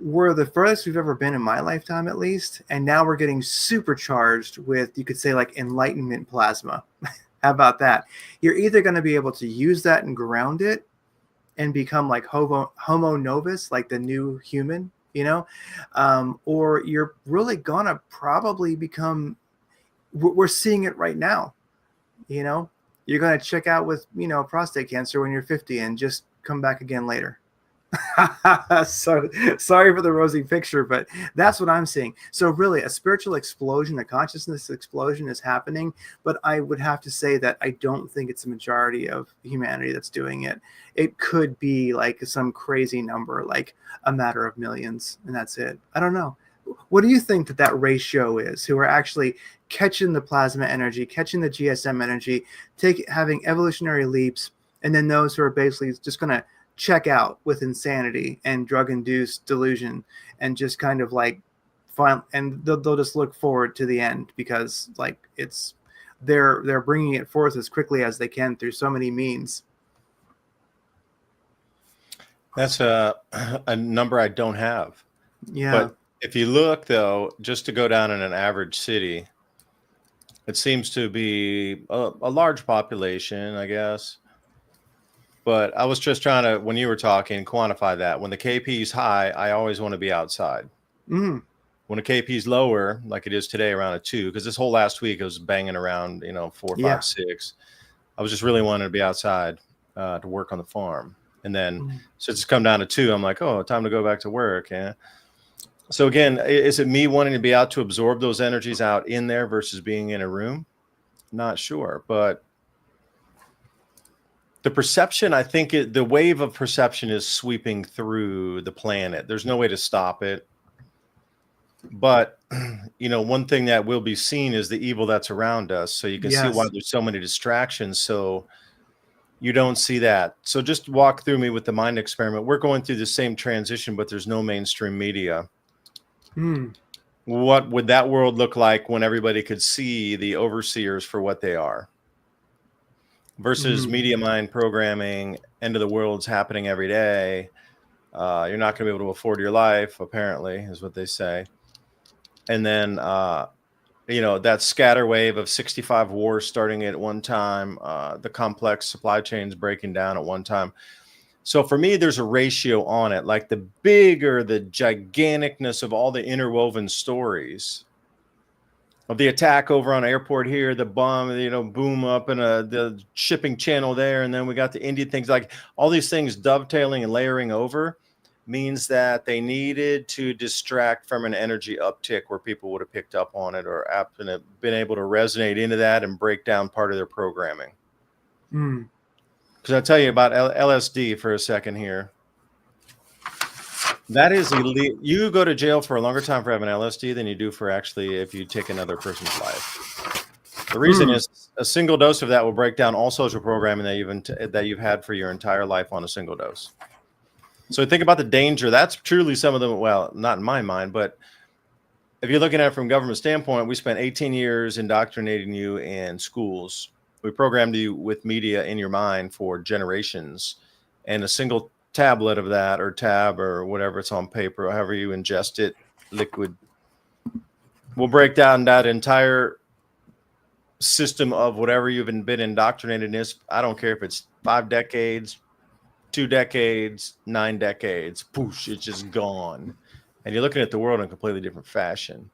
We're the furthest we've ever been in my lifetime, at least. And now we're getting supercharged with, you could say, like, enlightenment plasma. How about that? You're either going to be able to use that and ground it and become like homo novus, like the new human, you know, or you're really gonna probably become, we're seeing it right now, you know, you're gonna check out with, you know, prostate cancer when you're 50 and just come back again later. So sorry for the rosy picture, but that's what I'm seeing. So really, a spiritual explosion, a consciousness explosion is happening, but I would have to say that I don't think it's a majority of humanity that's doing it. It could be like some crazy number, like a matter of millions, and that's it. I don't know. What do you think that ratio is, who are actually catching the plasma energy, catching the GSM energy, having evolutionary leaps, and then those who are basically just going to check out with insanity and drug-induced delusion and just kind of like fun, and they'll just look forward to the end because, like, it's they're bringing it forth as quickly as they can through so many means. That's a number I don't have. Yeah. But if you look, though, just to go down in an average city, it seems to be a large population, I guess. But I was just trying to, when you were talking, quantify that. When the KP is high, I always want to be outside. Mm. When the KP is lower, like it is today, around a 2, because this whole last week I was banging around, 4, 5, 6. I was just really wanting to be outside to work on the farm. And then since it's come down to 2, I'm like, oh, time to go back to work. Yeah. So again, is it me wanting to be out to absorb those energies out in there versus being in a room? Not sure, but the perception, I think the wave of perception is sweeping through the planet. There's no way to stop it. But, one thing that will be seen is the evil that's around us. So you can see why there's so many distractions. So you don't see that. So just walk through me with the mind experiment. We're going through the same transition, but there's no mainstream media. What would that world look like when everybody could see the overseers for what they are? Versus media mind programming, end of the world's happening every day. You're not going to be able to afford your life, apparently, is what they say. And then, that scatter wave of 65 wars starting at one time, the complex supply chains breaking down at one time. So for me, there's a ratio on it. Like the bigger the giganticness of all the interwoven stories of the attack over on airport here, the bomb, boom up in the shipping channel there. And then we got the Indian things, like all these things dovetailing and layering over means that they needed to distract from an energy uptick where people would have picked up on it or been able to resonate into that and break down part of their programming. Because I'll tell you about LSD for a second here. That is illegal. You go to jail for a longer time for having LSD than you do for actually if you take another person's life. The reason is a single dose of that will break down all social programming that you've had for your entire life on a single dose. So think about the danger. That's truly some of them. Well, not in my mind, but if you're looking at it from a government standpoint, we spent 18 years indoctrinating you in schools. We programmed you with media in your mind for generations, and a single tablet of that, or tab, or whatever it's on paper, or however you ingest it, liquid, will break down that entire system of whatever you've been indoctrinated in. I don't care if it's 5 decades, 2 decades, 9 decades, poosh, it's just gone. And you're looking at the world in a completely different fashion.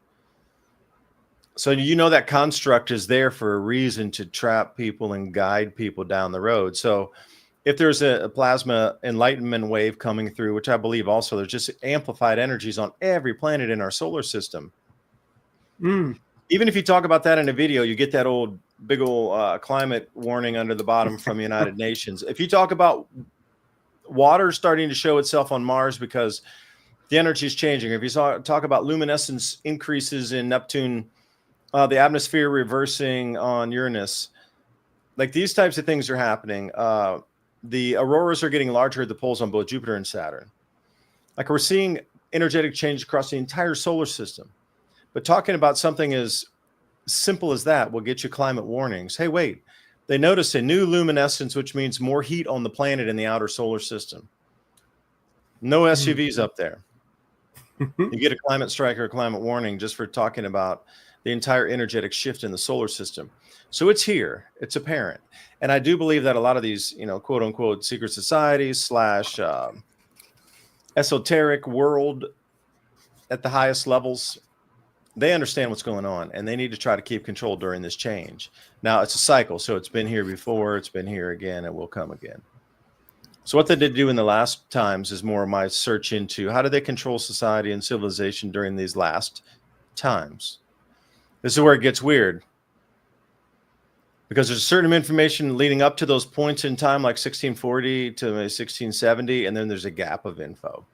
So that construct is there for a reason, to trap people and guide people down the road. So if there's a plasma enlightenment wave coming through, which I believe also there's just amplified energies on every planet in our solar system. Even if you talk about that in a video, you get that big old climate warning under the bottom from the United Nations. If you talk about water starting to show itself on Mars because the energy is changing, if you talk about luminescence increases in Neptune, the atmosphere reversing on Uranus, like these types of things are happening. The auroras are getting larger at the poles on both Jupiter and Saturn. Like, we're seeing energetic change across the entire solar system. But talking about something as simple as that will get you climate warnings. Hey, wait, they notice a new luminescence, which means more heat on the planet in the outer solar system. No SUVs up there. You get a climate strike or a climate warning just for talking about the entire energetic shift in the solar system. So it's here, it's apparent. And I do believe that a lot of these, quote unquote, secret societies / esoteric world at the highest levels, they understand what's going on, and they need to try to keep control during this change. Now, it's a cycle. So it's been here before, it's been here again, it will come again. So what they did do in the last times is more of my search into how do they control society and civilization during these last times. This is where it gets weird, because there's certain information leading up to those points in time, like 1640 to 1670, and then there's a gap of info.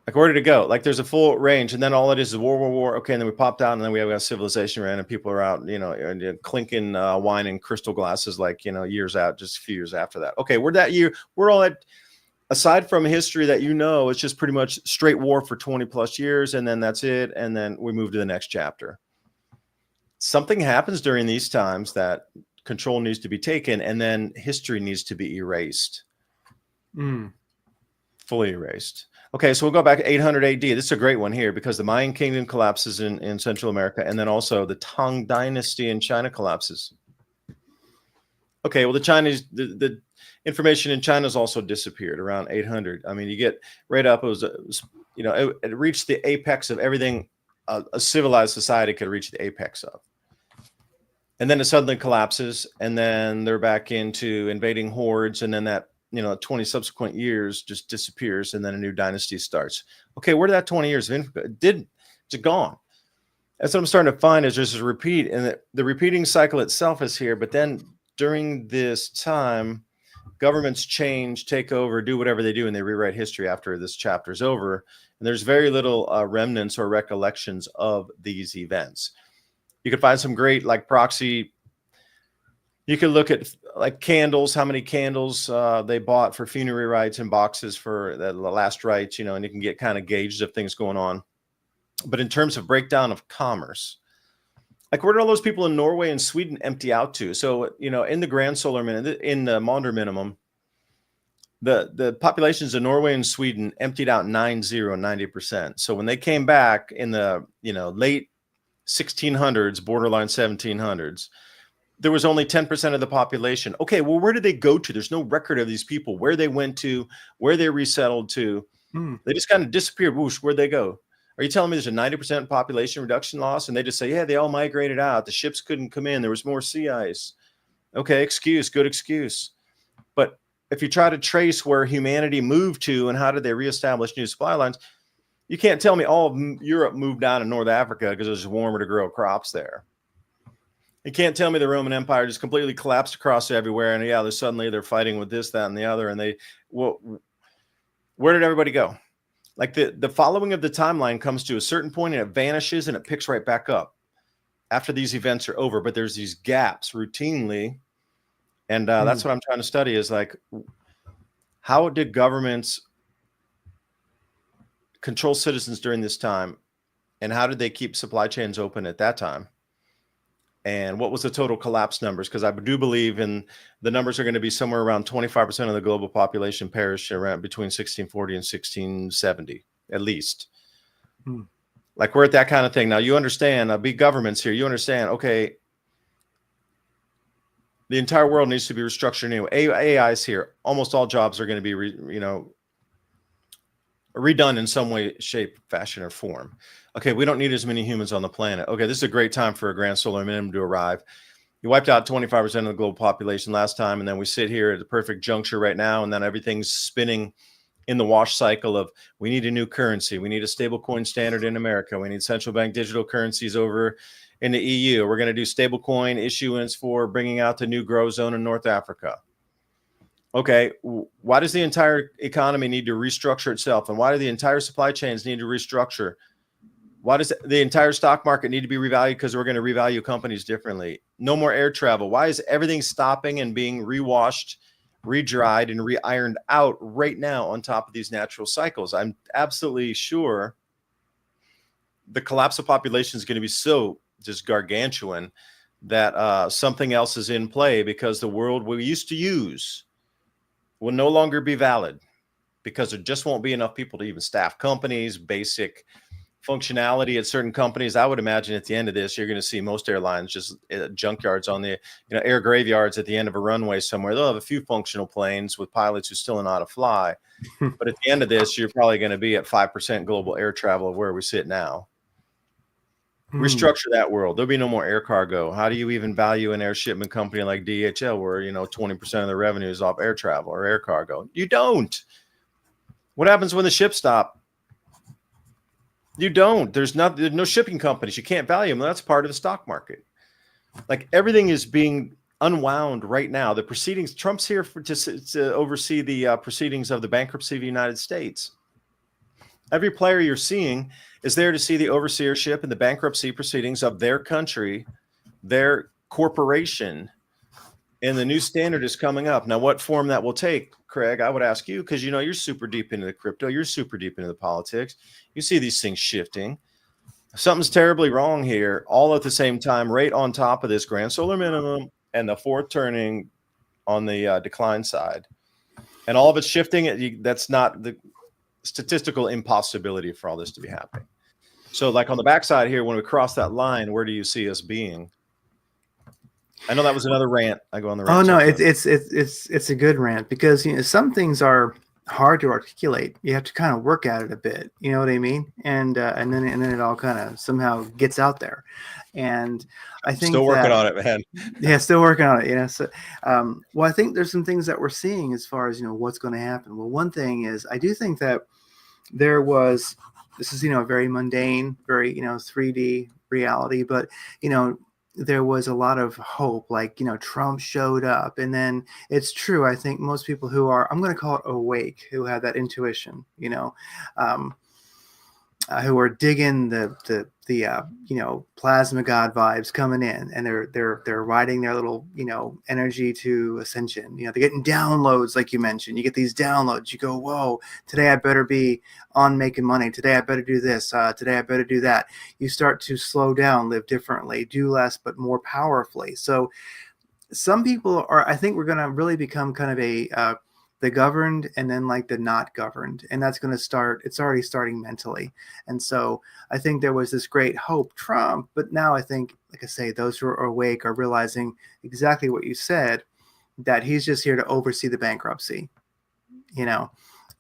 Like, where did it go? Like, there's a full range, and then all it is war. Okay, and then we popped out, and then we have a civilization around, and people are out, and clinking wine in crystal glasses, like, years out, just a few years after that. Okay, we're all at, aside from history that it's just pretty much straight war for 20 plus years, and then that's it, and then we move to the next chapter. Something happens during these times that control needs to be taken, and then history needs to be erased. Fully erased. Okay, so we'll go back to 800 AD. This is a great one here because the Mayan kingdom collapses in Central America, and then also the Tang dynasty in China collapses. Okay, well, the information in China has also disappeared around 800. I mean, you get right up, it reached the apex of everything a civilized society could reach the apex of. And then it suddenly collapses, and then they're back into invading hordes, and then that 20 subsequent years just disappears, and then a new dynasty starts. Okay, where did that 20 years of info it's gone? That's what I'm starting to find, is there's a repeat, and the repeating cycle itself is here. But then during this time, governments change, take over, do whatever they do, and they rewrite history after this chapter is over. And there's very little remnants or recollections of these events. You can find some great, like, proxy. You can look at, like, candles, how many candles they bought for funerary rites and boxes for the last rites, and you can get kind of gauges of things going on. But in terms of breakdown of commerce, like, where did all those people in Norway and Sweden empty out to? So, in the Grand Solar Minimum, in the Maunder Minimum, the populations of Norway and Sweden emptied out 90%. So when they came back in the, late 1600s, borderline 1700s, there was only 10% of the population. Okay, well, where did they go to? There's no record of these people, where they went to, where they resettled to. They just kind of disappeared. Whoosh, where'd they go? Are you telling me there's a 90% population reduction loss? And they just say, yeah, they all migrated out. The ships couldn't come in. There was more sea ice. Okay, good excuse. But if you try to trace where humanity moved to and how did they reestablish new supply lines, you can't tell me all of Europe moved down to North Africa because it was warmer to grow crops there. You can't tell me the Roman Empire just completely collapsed across everywhere, and they're fighting with this, that, and the other. And where did everybody go? Like the following of the timeline comes to a certain point and it vanishes and it picks right back up after these events are over. But there's these gaps routinely. And that's what I'm trying to study is like, how did governments control citizens during this time? And how did they keep supply chains open at that time? And what was the total collapse numbers? Because I do believe in the numbers are going to be somewhere around 25% of the global population perished around between 1640 and 1670, at least. Like we're at that kind of thing. Now you understand, big governments here, you understand, okay, the entire world needs to be restructured anyway. AI is here. Almost all jobs are going to be, redone in some way, shape, fashion, or form. Okay, we don't need as many humans on the planet. Okay, this is a great time for a grand solar minimum to arrive. You wiped out 25% of the global population last time, and then we sit here at the perfect juncture right now, and then everything's spinning in the wash cycle of we need a new currency. We need a stable coin standard in America. We need central bank digital currencies over in the EU. We're going to do stable coin issuance for bringing out the new growth zone in North Africa. Okay, why does the entire economy need to restructure itself? And why do the entire supply chains need to restructure? Why does the entire stock market need to be revalued? Because we're going to revalue companies differently. No more air travel. Why is everything stopping and being rewashed, re-dried, and re-ironed out right now on top of these natural cycles? I'm absolutely sure the collapse of population is going to be so just gargantuan that something else is in play, because the world we used to use will no longer be valid, because there just won't be enough people to even staff companies, basic functionality at certain companies. I would imagine at the end of this, you're going to see most airlines just junkyards on the air graveyards at the end of a runway somewhere. They'll have a few functional planes with pilots who still know how to fly. But at the end of this, you're probably going to be at 5% global air travel of where we sit now. Restructure that world. There'll be no more air cargo. How do you even value an air shipment company like DHL where 20% of the revenue is off air travel or air cargo? You don't. What happens when the ships stop? You don't. There's no shipping companies. You can't value them. That's part of the stock market. Like everything is being unwound right now. The proceedings, Trump's here to oversee the proceedings of the bankruptcy of the United States. Every player you're seeing is there to see the overseership and the bankruptcy proceedings of their country, their corporation, and the new standard is coming up. Now, what form that will take, Craig, I would ask you, because you're super deep into the crypto, you're super deep into the politics. You see these things shifting. Something's terribly wrong here, all at the same time, right on top of this grand solar minimum and the fourth turning on the decline side. And all of it's shifting. That's not the statistical impossibility for all this to be happening. So like on the backside here, when we cross that line, where do you see us being? I know that was another rant. I go on the rant. Oh no, it's a good rant, because some things are hard to articulate. You have to kind of work at it a bit. You know what I mean? And then it all kind of somehow gets out there. And I think still working on it, man. Yeah, still working on it. So, well, I think there's some things that we're seeing as far as what's going to happen. Well, one thing is I do think that this is a very mundane, very 3D reality, but there was a lot of hope, like Trump showed up, and then it's true. I think most people who are, I'm going to call it awake, who have that intuition, who are digging the plasma god vibes coming in, and they're riding their little energy to ascension. They're getting downloads, like you mentioned. You get these downloads. You go, whoa! Today I better be on making money. Today I better do this. Today I better do that. You start to slow down, live differently, do less but more powerfully. So some people are. I think we're going to really become kind of the governed and then like the not governed, and that's going to start. It's already starting mentally. And so I think there was this great hope, Trump, but now I think, like I say, those who are awake are realizing exactly what you said, that he's just here to oversee the bankruptcy,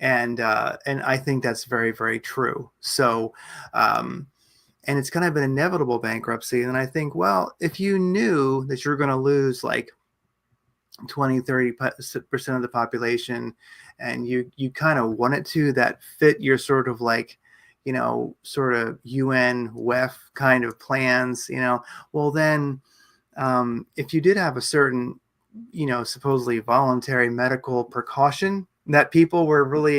and I think that's very, very true. So and it's kind of an inevitable bankruptcy. And I think, well, if you knew that you're going to lose like 20-30% of the population, and you kind of want it to that fit your sort of like sort of UN WEF kind of plans, well then if you did have a certain supposedly voluntary medical precaution that people were really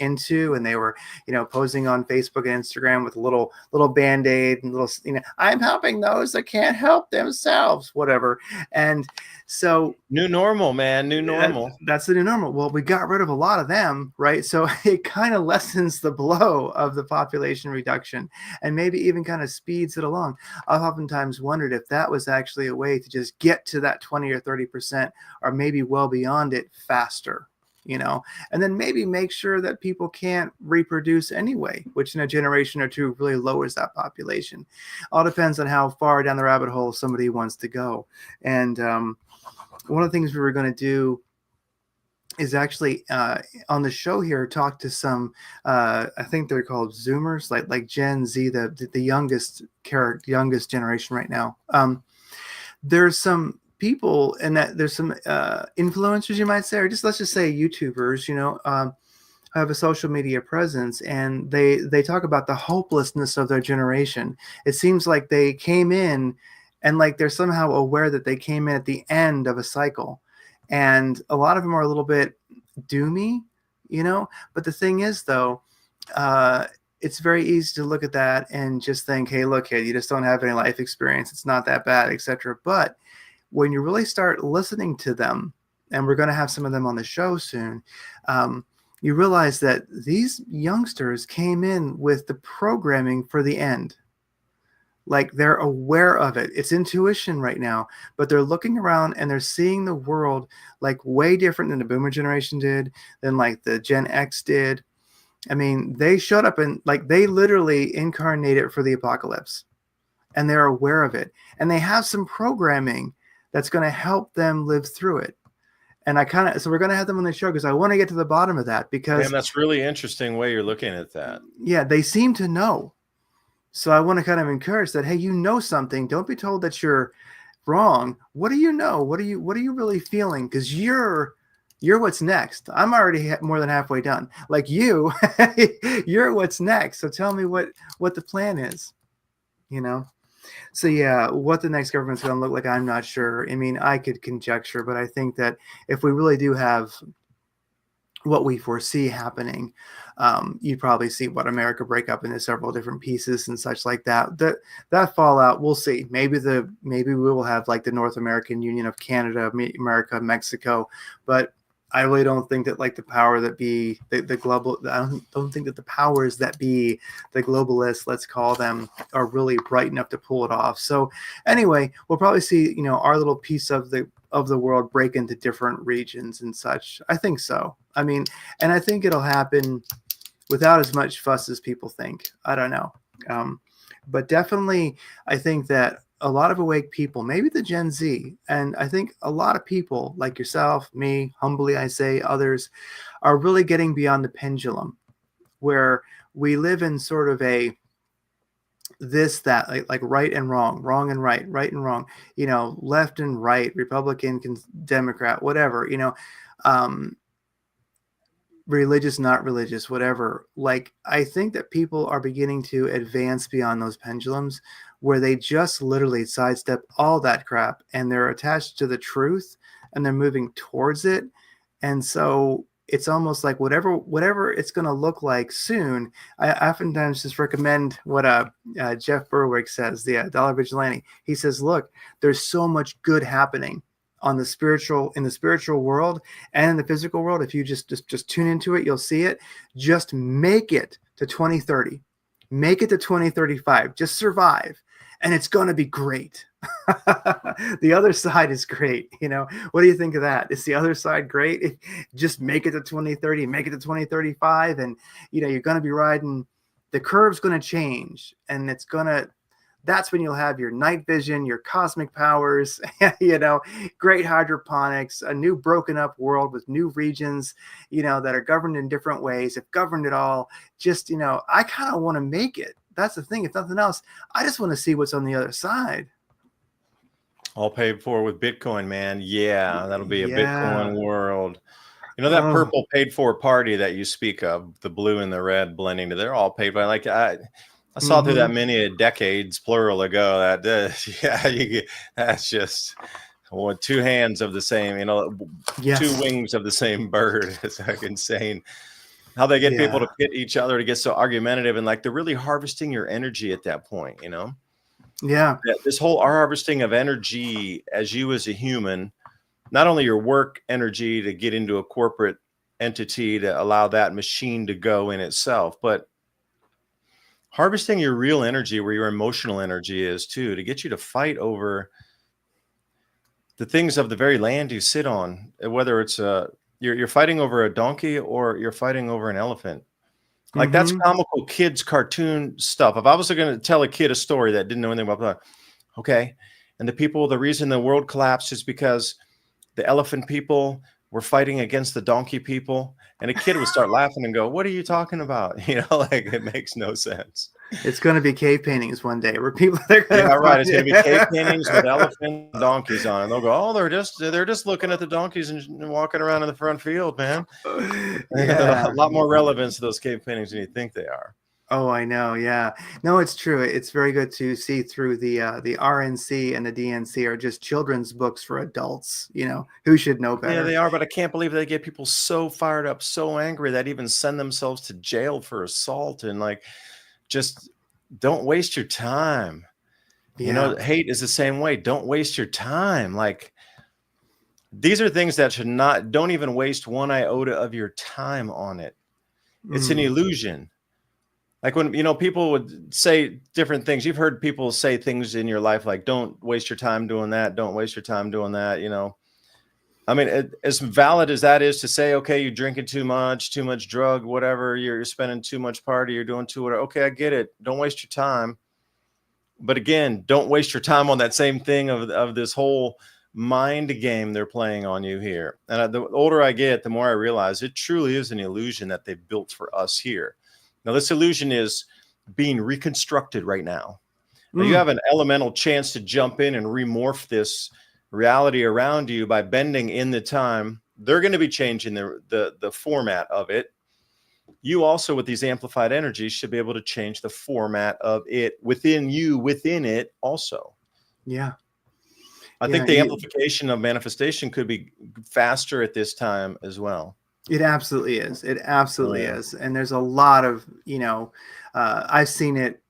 into, and they were, posing on Facebook and Instagram with a little band-aid and little, I'm helping those that can't help themselves, whatever. And so New normal, man. New normal. that's the new normal. Well, we got rid of a lot of them, right? So it kind of lessens the blow of the population reduction, and maybe even kind of speeds it along. I've oftentimes wondered if that was actually a way to just get to that 20 or 30%, or maybe well beyond it faster, and then maybe make sure that people can't reproduce anyway, which in a generation or two really lowers that population. All depends on how far down the rabbit hole somebody wants to go. And one of the things we were going to do is actually on the show here talk to some I think they're called Zoomers, like Gen Z, the youngest generation right now. There's some people, and that there's some influencers, you might say, or let's just say YouTubers, have a social media presence, and they talk about the hopelessness of their generation. It seems like they came in, and like they're somehow aware that they came in at the end of a cycle, and a lot of them are a little bit doomy, but the thing is, though, it's very easy to look at that and just think, hey, look, kid, you just don't have any life experience, it's not that bad, etc. But when you really start listening to them, and we're going to have some of them on the show soon, you realize that these youngsters came in with the programming for the end. Like, they're aware of it. It's intuition right now, but they're looking around and they're seeing the world like way different than the boomer generation did, than like the Gen X did. I mean, they showed up and like they literally incarnated for the apocalypse, and they're aware of it. And they have some programming that's going to help them live through it. And so we're going to have them on the show because I want to get to the bottom of that, because that's really interesting way you're looking at that. Yeah, they seem to know. So I want to kind of encourage that, hey, something. Don't be told that you're wrong. What do you know? What are you really feeling? Because you're what's next. I'm already more than halfway done. Like you're what's next. So tell me what the plan is, So yeah, what the next government's going to look like, I'm not sure. I mean, I could conjecture, but I think that if we really do have what we foresee happening, you'd probably see America break up into several different pieces and such like that. That fallout, we'll see. Maybe we will have like the North American Union of Canada, America, Mexico, but I really don't think that like the power that be the global, I don't think that the powers that be, the globalists, let's call them, are really bright enough to pull it off. So anyway, we'll probably see, our little piece of the world break into different regions and such. I think so. I mean, and I think it'll happen without as much fuss as people think. I don't know. But definitely, I think that a lot of awake people, maybe the Gen Z, and I think a lot of people like yourself, me, humbly I say, others, are really getting beyond the pendulum, where we live in sort of a that, like right and wrong, wrong and right, right and wrong, left and right, Republican, Democrat, whatever, religious, not religious, whatever. Like, I think that people are beginning to advance beyond those pendulums, where they just literally sidestep all that crap and they're attached to the truth and they're moving towards it. And so it's almost like whatever it's going to look like soon. I oftentimes just recommend what Jeff Berwick says, the Dollar Vigilante. He says, look, there's so much good happening in the spiritual world and in the physical world. If you just tune into it, you'll see it. Just make it to 2030. Make it to 2035. Just survive. And it's going to be great. The other side is great. What do you think of that? Is the other side great? Just make it to 2030, make it to 2035. And, you're going to be riding, the curve's going to change, and that's when you'll have your night vision, your cosmic powers, great hydroponics, a new broken up world with new regions, that are governed in different ways. If governed at all, just, I kind of want to make it. That's the thing. If nothing else, I just want to see what's on the other side. All paid for with Bitcoin, man. Yeah, that'll be a Bitcoin world. That purple paid for party that you speak of, the blue and the red blending, they're all paid by. Like I saw through that many decades, plural, ago. That's just Or two hands of the same, two Yes. wings of the same bird. It's like insane how they get people Yeah. to pit each other, to get so argumentative, and like they're really harvesting your energy at that point, Yeah. This whole harvesting of energy as you as a human, not only your work energy to get into a corporate entity to allow that machine to go in itself, but harvesting your real energy where your emotional energy is too, to get you to fight over the things of the very land you sit on, whether it's you're fighting over a donkey or you're fighting over an elephant. Like that's Mm-hmm. comical kids cartoon stuff. If I was going to tell a kid a story that didn't know anything about that, okay, and the reason the world collapsed is because the elephant people were fighting against the donkey people, and a kid would start laughing and go, "What are you talking about?" Like it makes no sense. It's going to be cave paintings one day where people they're going Yeah, to right. find It's going to be cave it. paintings with elephant donkeys on, and they'll go, "Oh, they're just looking at the donkeys and walking around in the front field, man." A Yeah. lot more relevance to those cave paintings than you think they are. Oh, I know. Yeah. No, it's true. It's very good to see through the RNC and the DNC are just children's books for adults, who should know Yeah, better. they are, but I can't believe they get people so fired up, so angry that even send themselves to jail for assault, and like just don't waste your time. Yeah. Hate is the same way. Don't waste your time. Like these are things that don't even waste one iota of your time on it. It's an Mm. illusion. Like when, people would say different things. You've heard people say things in your life like, don't waste your time doing that. Don't waste your time doing that. I mean, as valid as that is to say, okay, you're drinking too much drug, whatever, you're spending too much party, you're doing too whatever. Okay, I get it. Don't waste your time. But again, don't waste your time on that same thing of this whole mind game they're playing on you here. And the older I get, the more I realize it truly is an illusion that they've built for us here. Now, this illusion is being reconstructed right now. Now, you Mm. have an elemental chance to jump in and remorph this reality around you by bending in the time. They're going to be changing the format of it. You also, with these amplified energies, should be able to change the format of it within it also. Yeah. I Yeah. think the amplification of manifestation could be faster at this time as well. It absolutely is. It absolutely is. And there's a lot of, I've seen it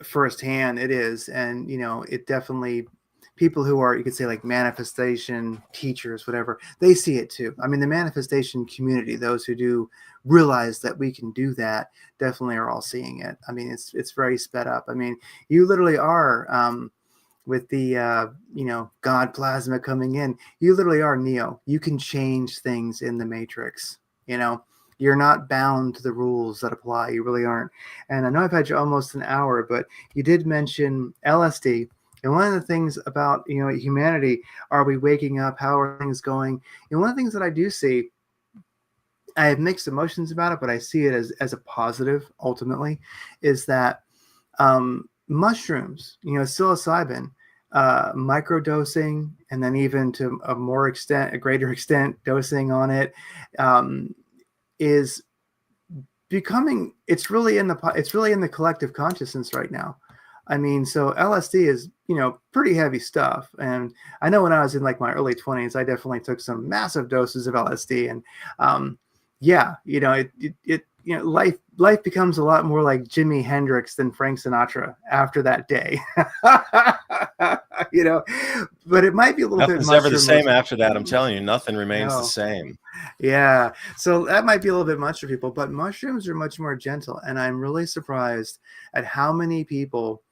firsthand. It is. And, it definitely, people who are, you could say like manifestation teachers, whatever, they see it too. I mean, the manifestation community, those who do realize that we can do that, definitely are all seeing it. I mean, it's very sped up. I mean, you literally are, with the God plasma coming in, you literally are Neo. You can change things in the matrix. You're not bound to the rules that apply. You really aren't. And I know I've had you almost an hour, but you did mention LSD. And one of the things about humanity, are we waking up? How are things going? And one of the things that I do see, I have mixed emotions about it, but I see it as a positive ultimately, is that mushrooms, psilocybin, microdosing, and then even to a greater extent, dosing on it, is becoming. It's really in the collective consciousness right now. I mean, so LSD is pretty heavy stuff, and I know when I was in like my early 20s, I definitely took some massive doses of LSD, and life becomes a lot more like Jimi Hendrix than Frank Sinatra after that day. But it might be a little bit Nothing's ever the mushroom. same after that. I'm telling you, nothing remains the No. same. Yeah. So that might be a little bit much for people, but mushrooms are much more gentle. And I'm really surprised at how many people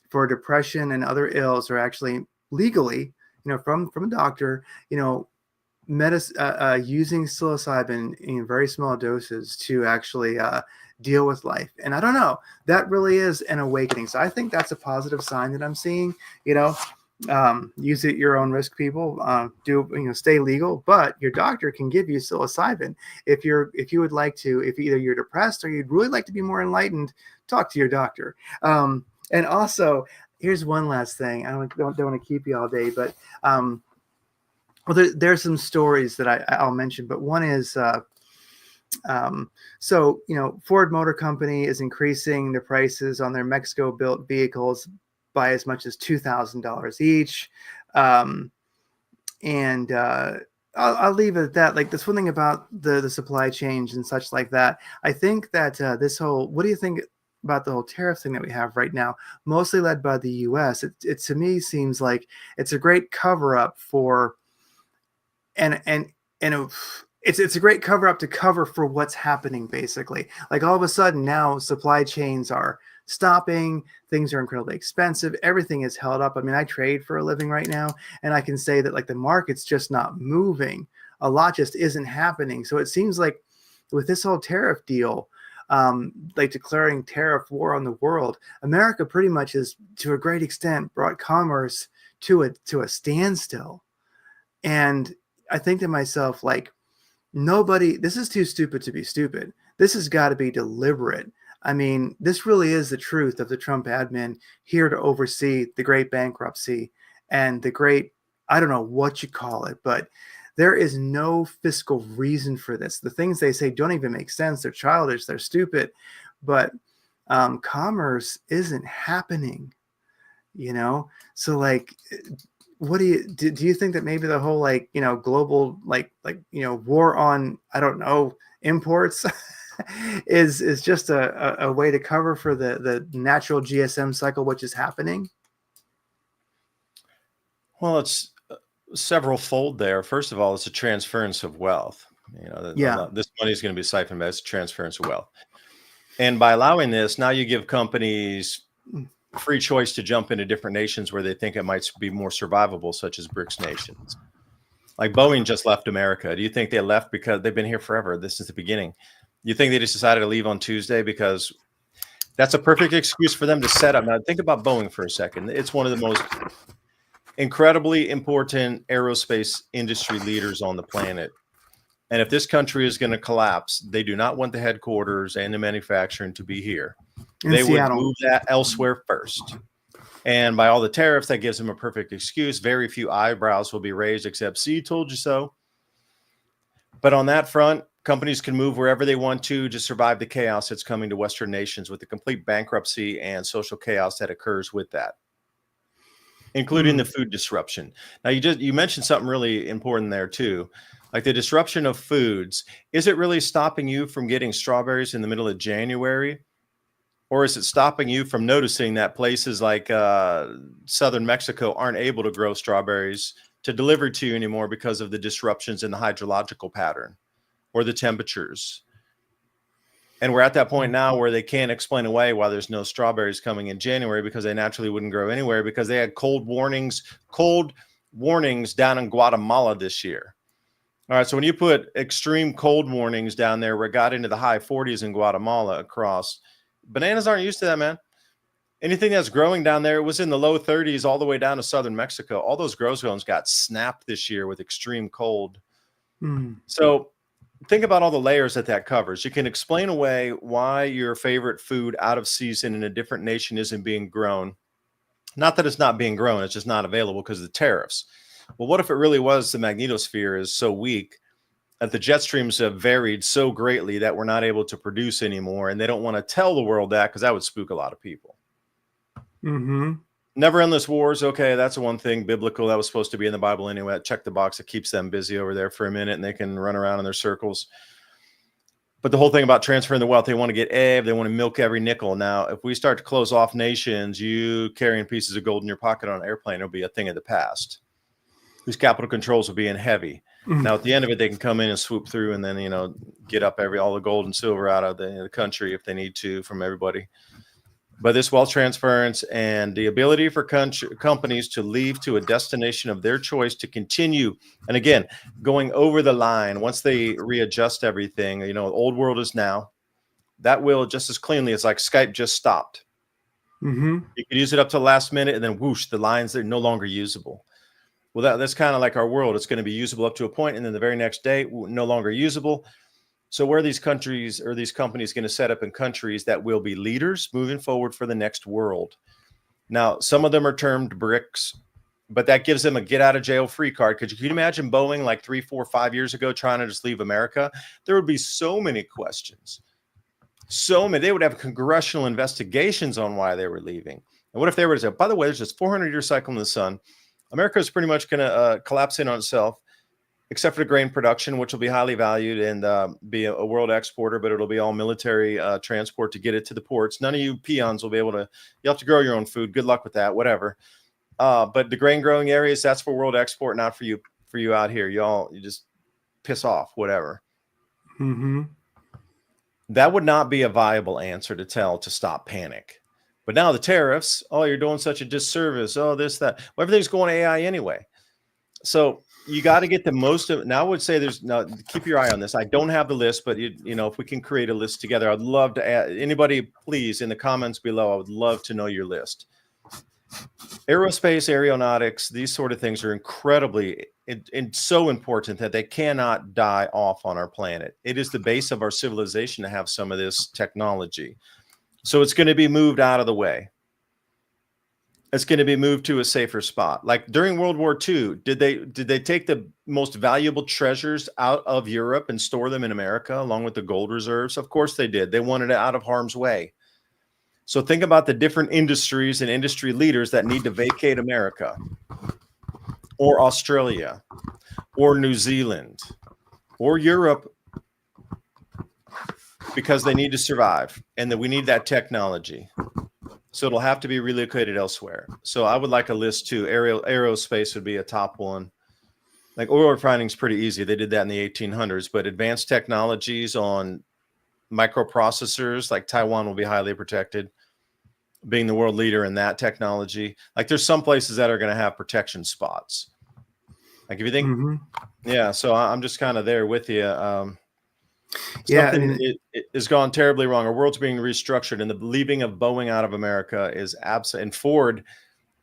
for depression and other ills are actually legally, from a doctor, using psilocybin in very small doses to actually deal with life. And I don't know, that really is an awakening. So I think that's a positive sign that I'm seeing. Use it at your own risk, people. Stay legal, but your doctor can give you psilocybin if you would like to. If either you're depressed or you'd really like to be more enlightened, talk to your doctor. And also, here's one last thing. I don't want to keep you all day, but there's some stories that I'll mention. But one is, Ford Motor Company is increasing the prices on their Mexico-built vehicles by as much as $2,000 each. And I'll leave it at that. Like this one thing about the supply chains and such like that. I think that this whole, what do you think about the whole tariff thing that we have right now, mostly led by the U.S.? It to me seems like it's a great cover up for, and it's a great cover up to cover for what's happening basically. Like all of a sudden now supply chains are stopping, things are incredibly expensive, everything is held up. I mean, I trade for a living right now, and I can say that like the market's just not moving. A lot just isn't happening. So it seems like with this whole tariff deal, like declaring tariff war on the world, America pretty much is to a great extent brought commerce to a standstill. And I think to myself, like, nobody, this is too stupid to be stupid. This has got to be deliberate. I mean, this really is the truth of the Trump admin here to oversee the great bankruptcy and the great, I don't know what you call it, but there is no fiscal reason for this. The things they say don't even make sense. They're childish, they're stupid, but commerce isn't happening, you know? So like, what do you think that maybe the whole like, you know, global war on, I don't know, imports is just a way to cover for the natural GSM cycle which is happening? Well, it's several fold there. First of all, it's a transference of wealth. This money is going to be siphoned back. It's a transference of wealth. And by allowing this, now you give companies free choice to jump into different nations where they think it might be more survivable, such as BRICS nations. Like Boeing just left America. Do you think they left because they've been here forever? This is the beginning. You think they just decided to leave on Tuesday because that's a perfect excuse for them to set up? Now, think about Boeing for a second. It's one of the most incredibly important aerospace industry leaders on the planet. And if this country is going to collapse, they do not want the headquarters and the manufacturing to be here. They would move that elsewhere first. And by all the tariffs, that gives them a perfect excuse. Very few eyebrows will be raised except, see, told you so. But on that front, companies can move wherever they want to survive the chaos that's coming to Western nations with the complete bankruptcy and social chaos that occurs with that, including the food disruption. Now, you mentioned something really important there too. Like the disruption of foods. Is it really stopping you from getting strawberries in the middle of January? Or is it stopping you from noticing that places like southern Mexico aren't able to grow strawberries to deliver to you anymore because of the disruptions in the hydrological pattern or the temperatures? And we're at that point now where they can't explain away why there's no strawberries coming in January, because they naturally wouldn't grow anywhere because they had cold warnings down in Guatemala this year. All right, so when you put extreme cold warnings down there where it got into the high 40s in Guatemala across, bananas aren't used to that, man. Anything that's growing down there, it was in the low 30s all the way down to southern Mexico. All those grow zones got snapped this year with extreme cold. So think about all the layers that covers. You can explain away why your favorite food out of season in a different nation isn't being grown. Not that it's not being grown, it's just not available because of the tariffs. Well, what if it really was the magnetosphere is so weak that the jet streams have varied so greatly that we're not able to produce anymore, and they don't want to tell the world that because that would spook a lot of people. Never endless wars. Okay, that's one thing biblical that was supposed to be in the Bible anyway. Check the box. It keeps them busy over there for a minute, and they can run around in their circles. But the whole thing about transferring the wealth, they want to get they want to milk every nickel. Now, if we start to close off nations, you carrying pieces of gold in your pocket on an airplane will be a thing of the past. These capital controls will be in heavy. Now, at the end of it, they can come in and swoop through and then, get up all the gold and silver out of the country if they need to from everybody. But this wealth transference and the ability for companies to leave to a destination of their choice to continue, and again, going over the line once they readjust everything, old world is now. That will just as cleanly as like Skype just stopped. You could use it up to the last minute and then whoosh, the lines are no longer usable. Well, that's kind of like our world. It's going to be usable up to a point, and then the very next day, no longer usable. So where are these countries or these companies going to set up in countries that will be leaders moving forward for the next world? Now, some of them are termed BRICS, but that gives them a get out of jail free card. Because you can imagine Boeing like 3, 4, 5 years ago trying to just leave America. There would be so many questions. So many. They would have congressional investigations on why they were leaving. And what if they were to say, by the way, there's this 400-year cycle in the sun. America is pretty much going to collapse in on itself, except for the grain production, which will be highly valued and be a world exporter, but it'll be all military transport to get it to the ports. None of you peons will be able to, you have to grow your own food. Good luck with that, whatever. But the grain growing areas, that's for world export, not for you out here. You just piss off, whatever. Mm-hmm. That would not be a viable answer to stop panic. But now the tariffs, oh, you're doing such a disservice. Oh, this, that. Well, everything's going to AI anyway. So you got to get the most of it. Now I would say keep your eye on this. I don't have the list, but you know, if we can create a list together, I'd love to add anybody, please, in the comments below. I would love to know your list. Aerospace, aeronautics, these sort of things are incredibly and so important that they cannot die off on our planet. It is the base of our civilization to have some of this technology. So it's going to be moved out of the way. It's going to be moved to a safer spot. Like during World War II, did they take the most valuable treasures out of Europe and store them in America along with the gold reserves? Of course they did. They wanted it out of harm's way. So think about the different industries and industry leaders that need to vacate America or Australia or New Zealand or Europe because they need to survive and that we need that technology. So it'll have to be relocated elsewhere. So I would like a list too. Aerospace would be a top one. Like oil refining is pretty easy. They did that in the 1800s, but advanced technologies on microprocessors, like Taiwan will be highly protected, being the world leader in that technology. Like there's some places that are going to have protection spots. Like if you think, yeah, so I'm just kind of there with you. Something it has gone terribly wrong. Our world's being restructured, and the leaving of Boeing out of America is absent. And Ford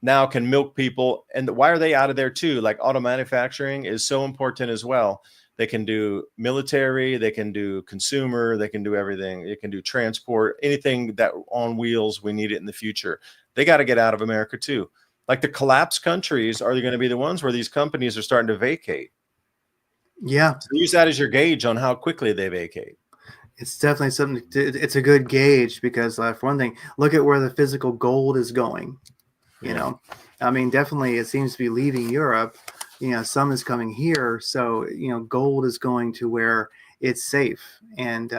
now can milk people. And why are they out of there too? Like auto manufacturing is so important as well. They can do military, they can do consumer, they can do everything. They can do transport, anything that on wheels, we need it in the future. They got to get out of America too. Like the collapsed countries are going to be the ones where these companies are starting to vacate. Yeah. So use that as your gauge on how quickly they vacate. It's definitely something. It's a good gauge because, for one thing, look at where the physical gold is going. You know, I mean, definitely it seems to be leaving Europe. You know, some is coming here. So, you know, gold is going to where it's safe. And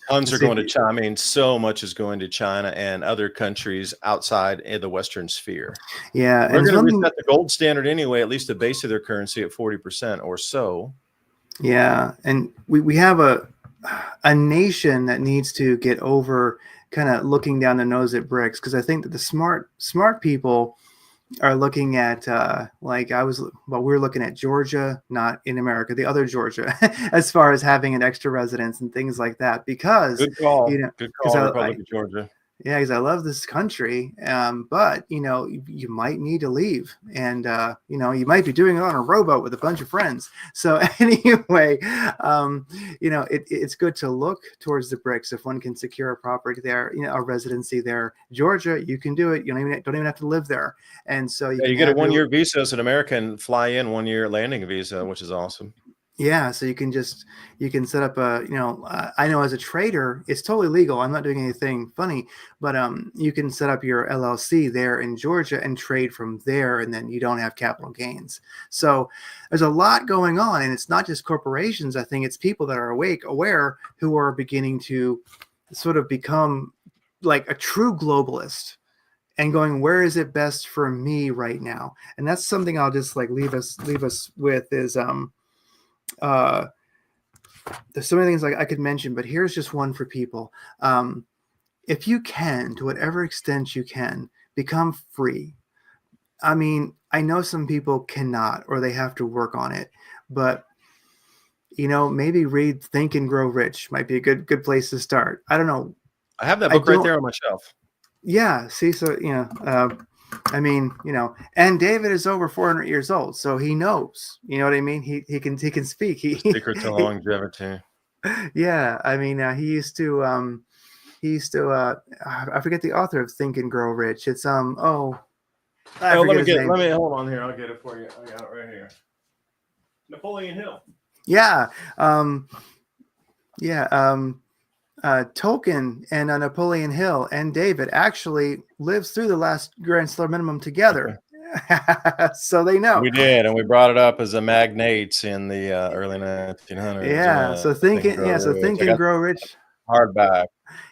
tons are going to China. I mean, so much is going to China and other countries outside of the Western sphere. Yeah. We're going to reset the gold standard anyway, at least the base of their currency at 40% or so. Yeah. And we have a nation that needs to get over kind of looking down the nose at BRICS, because I think that the smart people are looking at we were looking at Georgia, not in America, the other Georgia, as far as having an extra residence and things like that. Because good call, Republic of Georgia. Yeah, because I love this country, but you know, you might need to leave, and you know, you might be doing it on a rowboat with a bunch of friends. So anyway, you know, it's good to look towards the BRICS if one can secure a property there, you know, a residency there. Georgia, you can do it. You don't even have to live there, and so you get a 1-year visa as an American, fly in 1-year landing visa, which is awesome. Yeah, so you can set up a, you know, I know as a trader, it's totally legal. I'm not doing anything funny, but you can set up your LLC there in Georgia and trade from there, and then you don't have capital gains. So there's a lot going on, and it's not just corporations. I think it's people that are aware, who are beginning to sort of become like a true globalist and going, where is it best for me right now? And that's something I'll just like leave us with is there's so many things like I could mention, but here's just one for people. If you can, to whatever extent you can, become free. I mean, I know some people cannot, or they have to work on it, but you know, maybe read Think and Grow Rich might be a good place to start. I don't know. I have that book right there on my shelf. Yeah. See, so, you know, I mean, you know, and David is over 400 years old, so he knows. You know what I mean? He can speak. Secret to longevity. Yeah, I mean, he used to I forget the author of Think and Grow Rich. It's let me hold on here. I'll get it for you. I got it right here. Napoleon Hill. Yeah. Tolkien and Napoleon Hill and David actually lives through the last Grand Solar Minimum together. So they know. We did, and we brought it up as a magnates in the early 1900s. Yeah. So Think and Grow Rich. think I and got grow rich. hardback.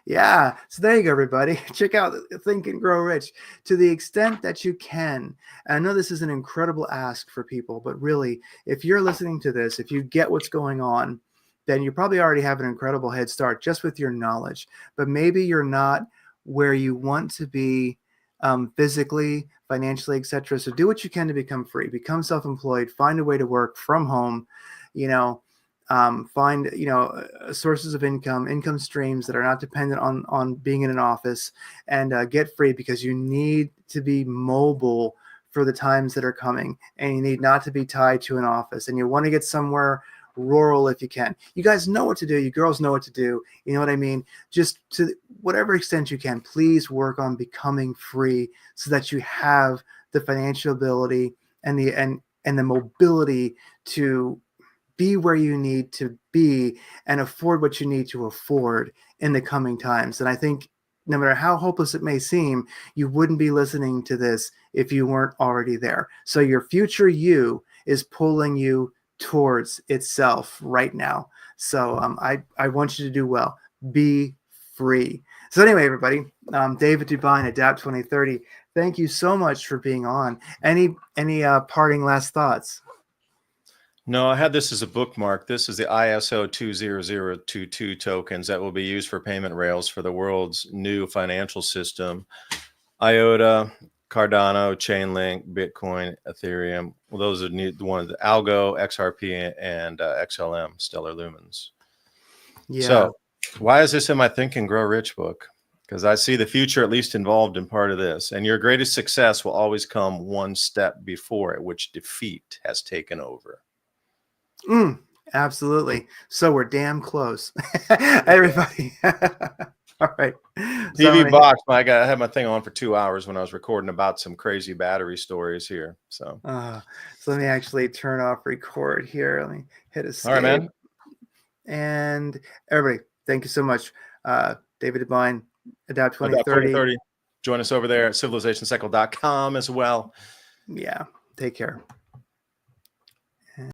Yeah. So there you go, everybody. Check out Think and Grow Rich to the extent that you can. And I know this is an incredible ask for people, but really, if you're listening to this, if you get what's going on, then you probably already have an incredible head start just with your knowledge. But maybe you're not where you want to be physically, financially, etc. So do what you can to become free, become self-employed, find a way to work from home, you know, find sources of income streams that are not dependent on being in an office, and get free, because you need to be mobile for the times that are coming, and you need not to be tied to an office, and you want to get somewhere rural if you can. You guys know what to do. You girls know what to do. You know what I mean? Just to whatever extent you can, please work on becoming free so that you have the financial ability and the mobility to be where you need to be and afford what you need to afford in the coming times. And I think no matter how hopeless it may seem, you wouldn't be listening to this if you weren't already there. So your future you is pulling you towards itself right now. So I want you to do well. Be free. So anyway, everybody, David DuByne, Adapt 2030. Thank you so much for being on. Any parting last thoughts? No, I had this as a bookmark. This is the ISO 20022 tokens that will be used for payment rails for the world's new financial system. IOTA, Cardano, Chainlink, Bitcoin, Ethereum. Well, those are the ones: Algo, XRP, and XLM, Stellar Lumens. Yeah. So why is this in my Think and Grow Rich book? Because I see the future at least involved in part of this. And your greatest success will always come one step before it, which defeat has taken over. Absolutely. So we're damn close. Everybody. All right. TV box. I had my thing on for 2 hours when I was recording about some crazy battery stories here. So let me actually turn off record here. Let me hit escape. All right, man. And everybody, thank you so much. David DuByne, Adapt 2030. Join us over there at civilizationcycle.com as well. Yeah. Take care.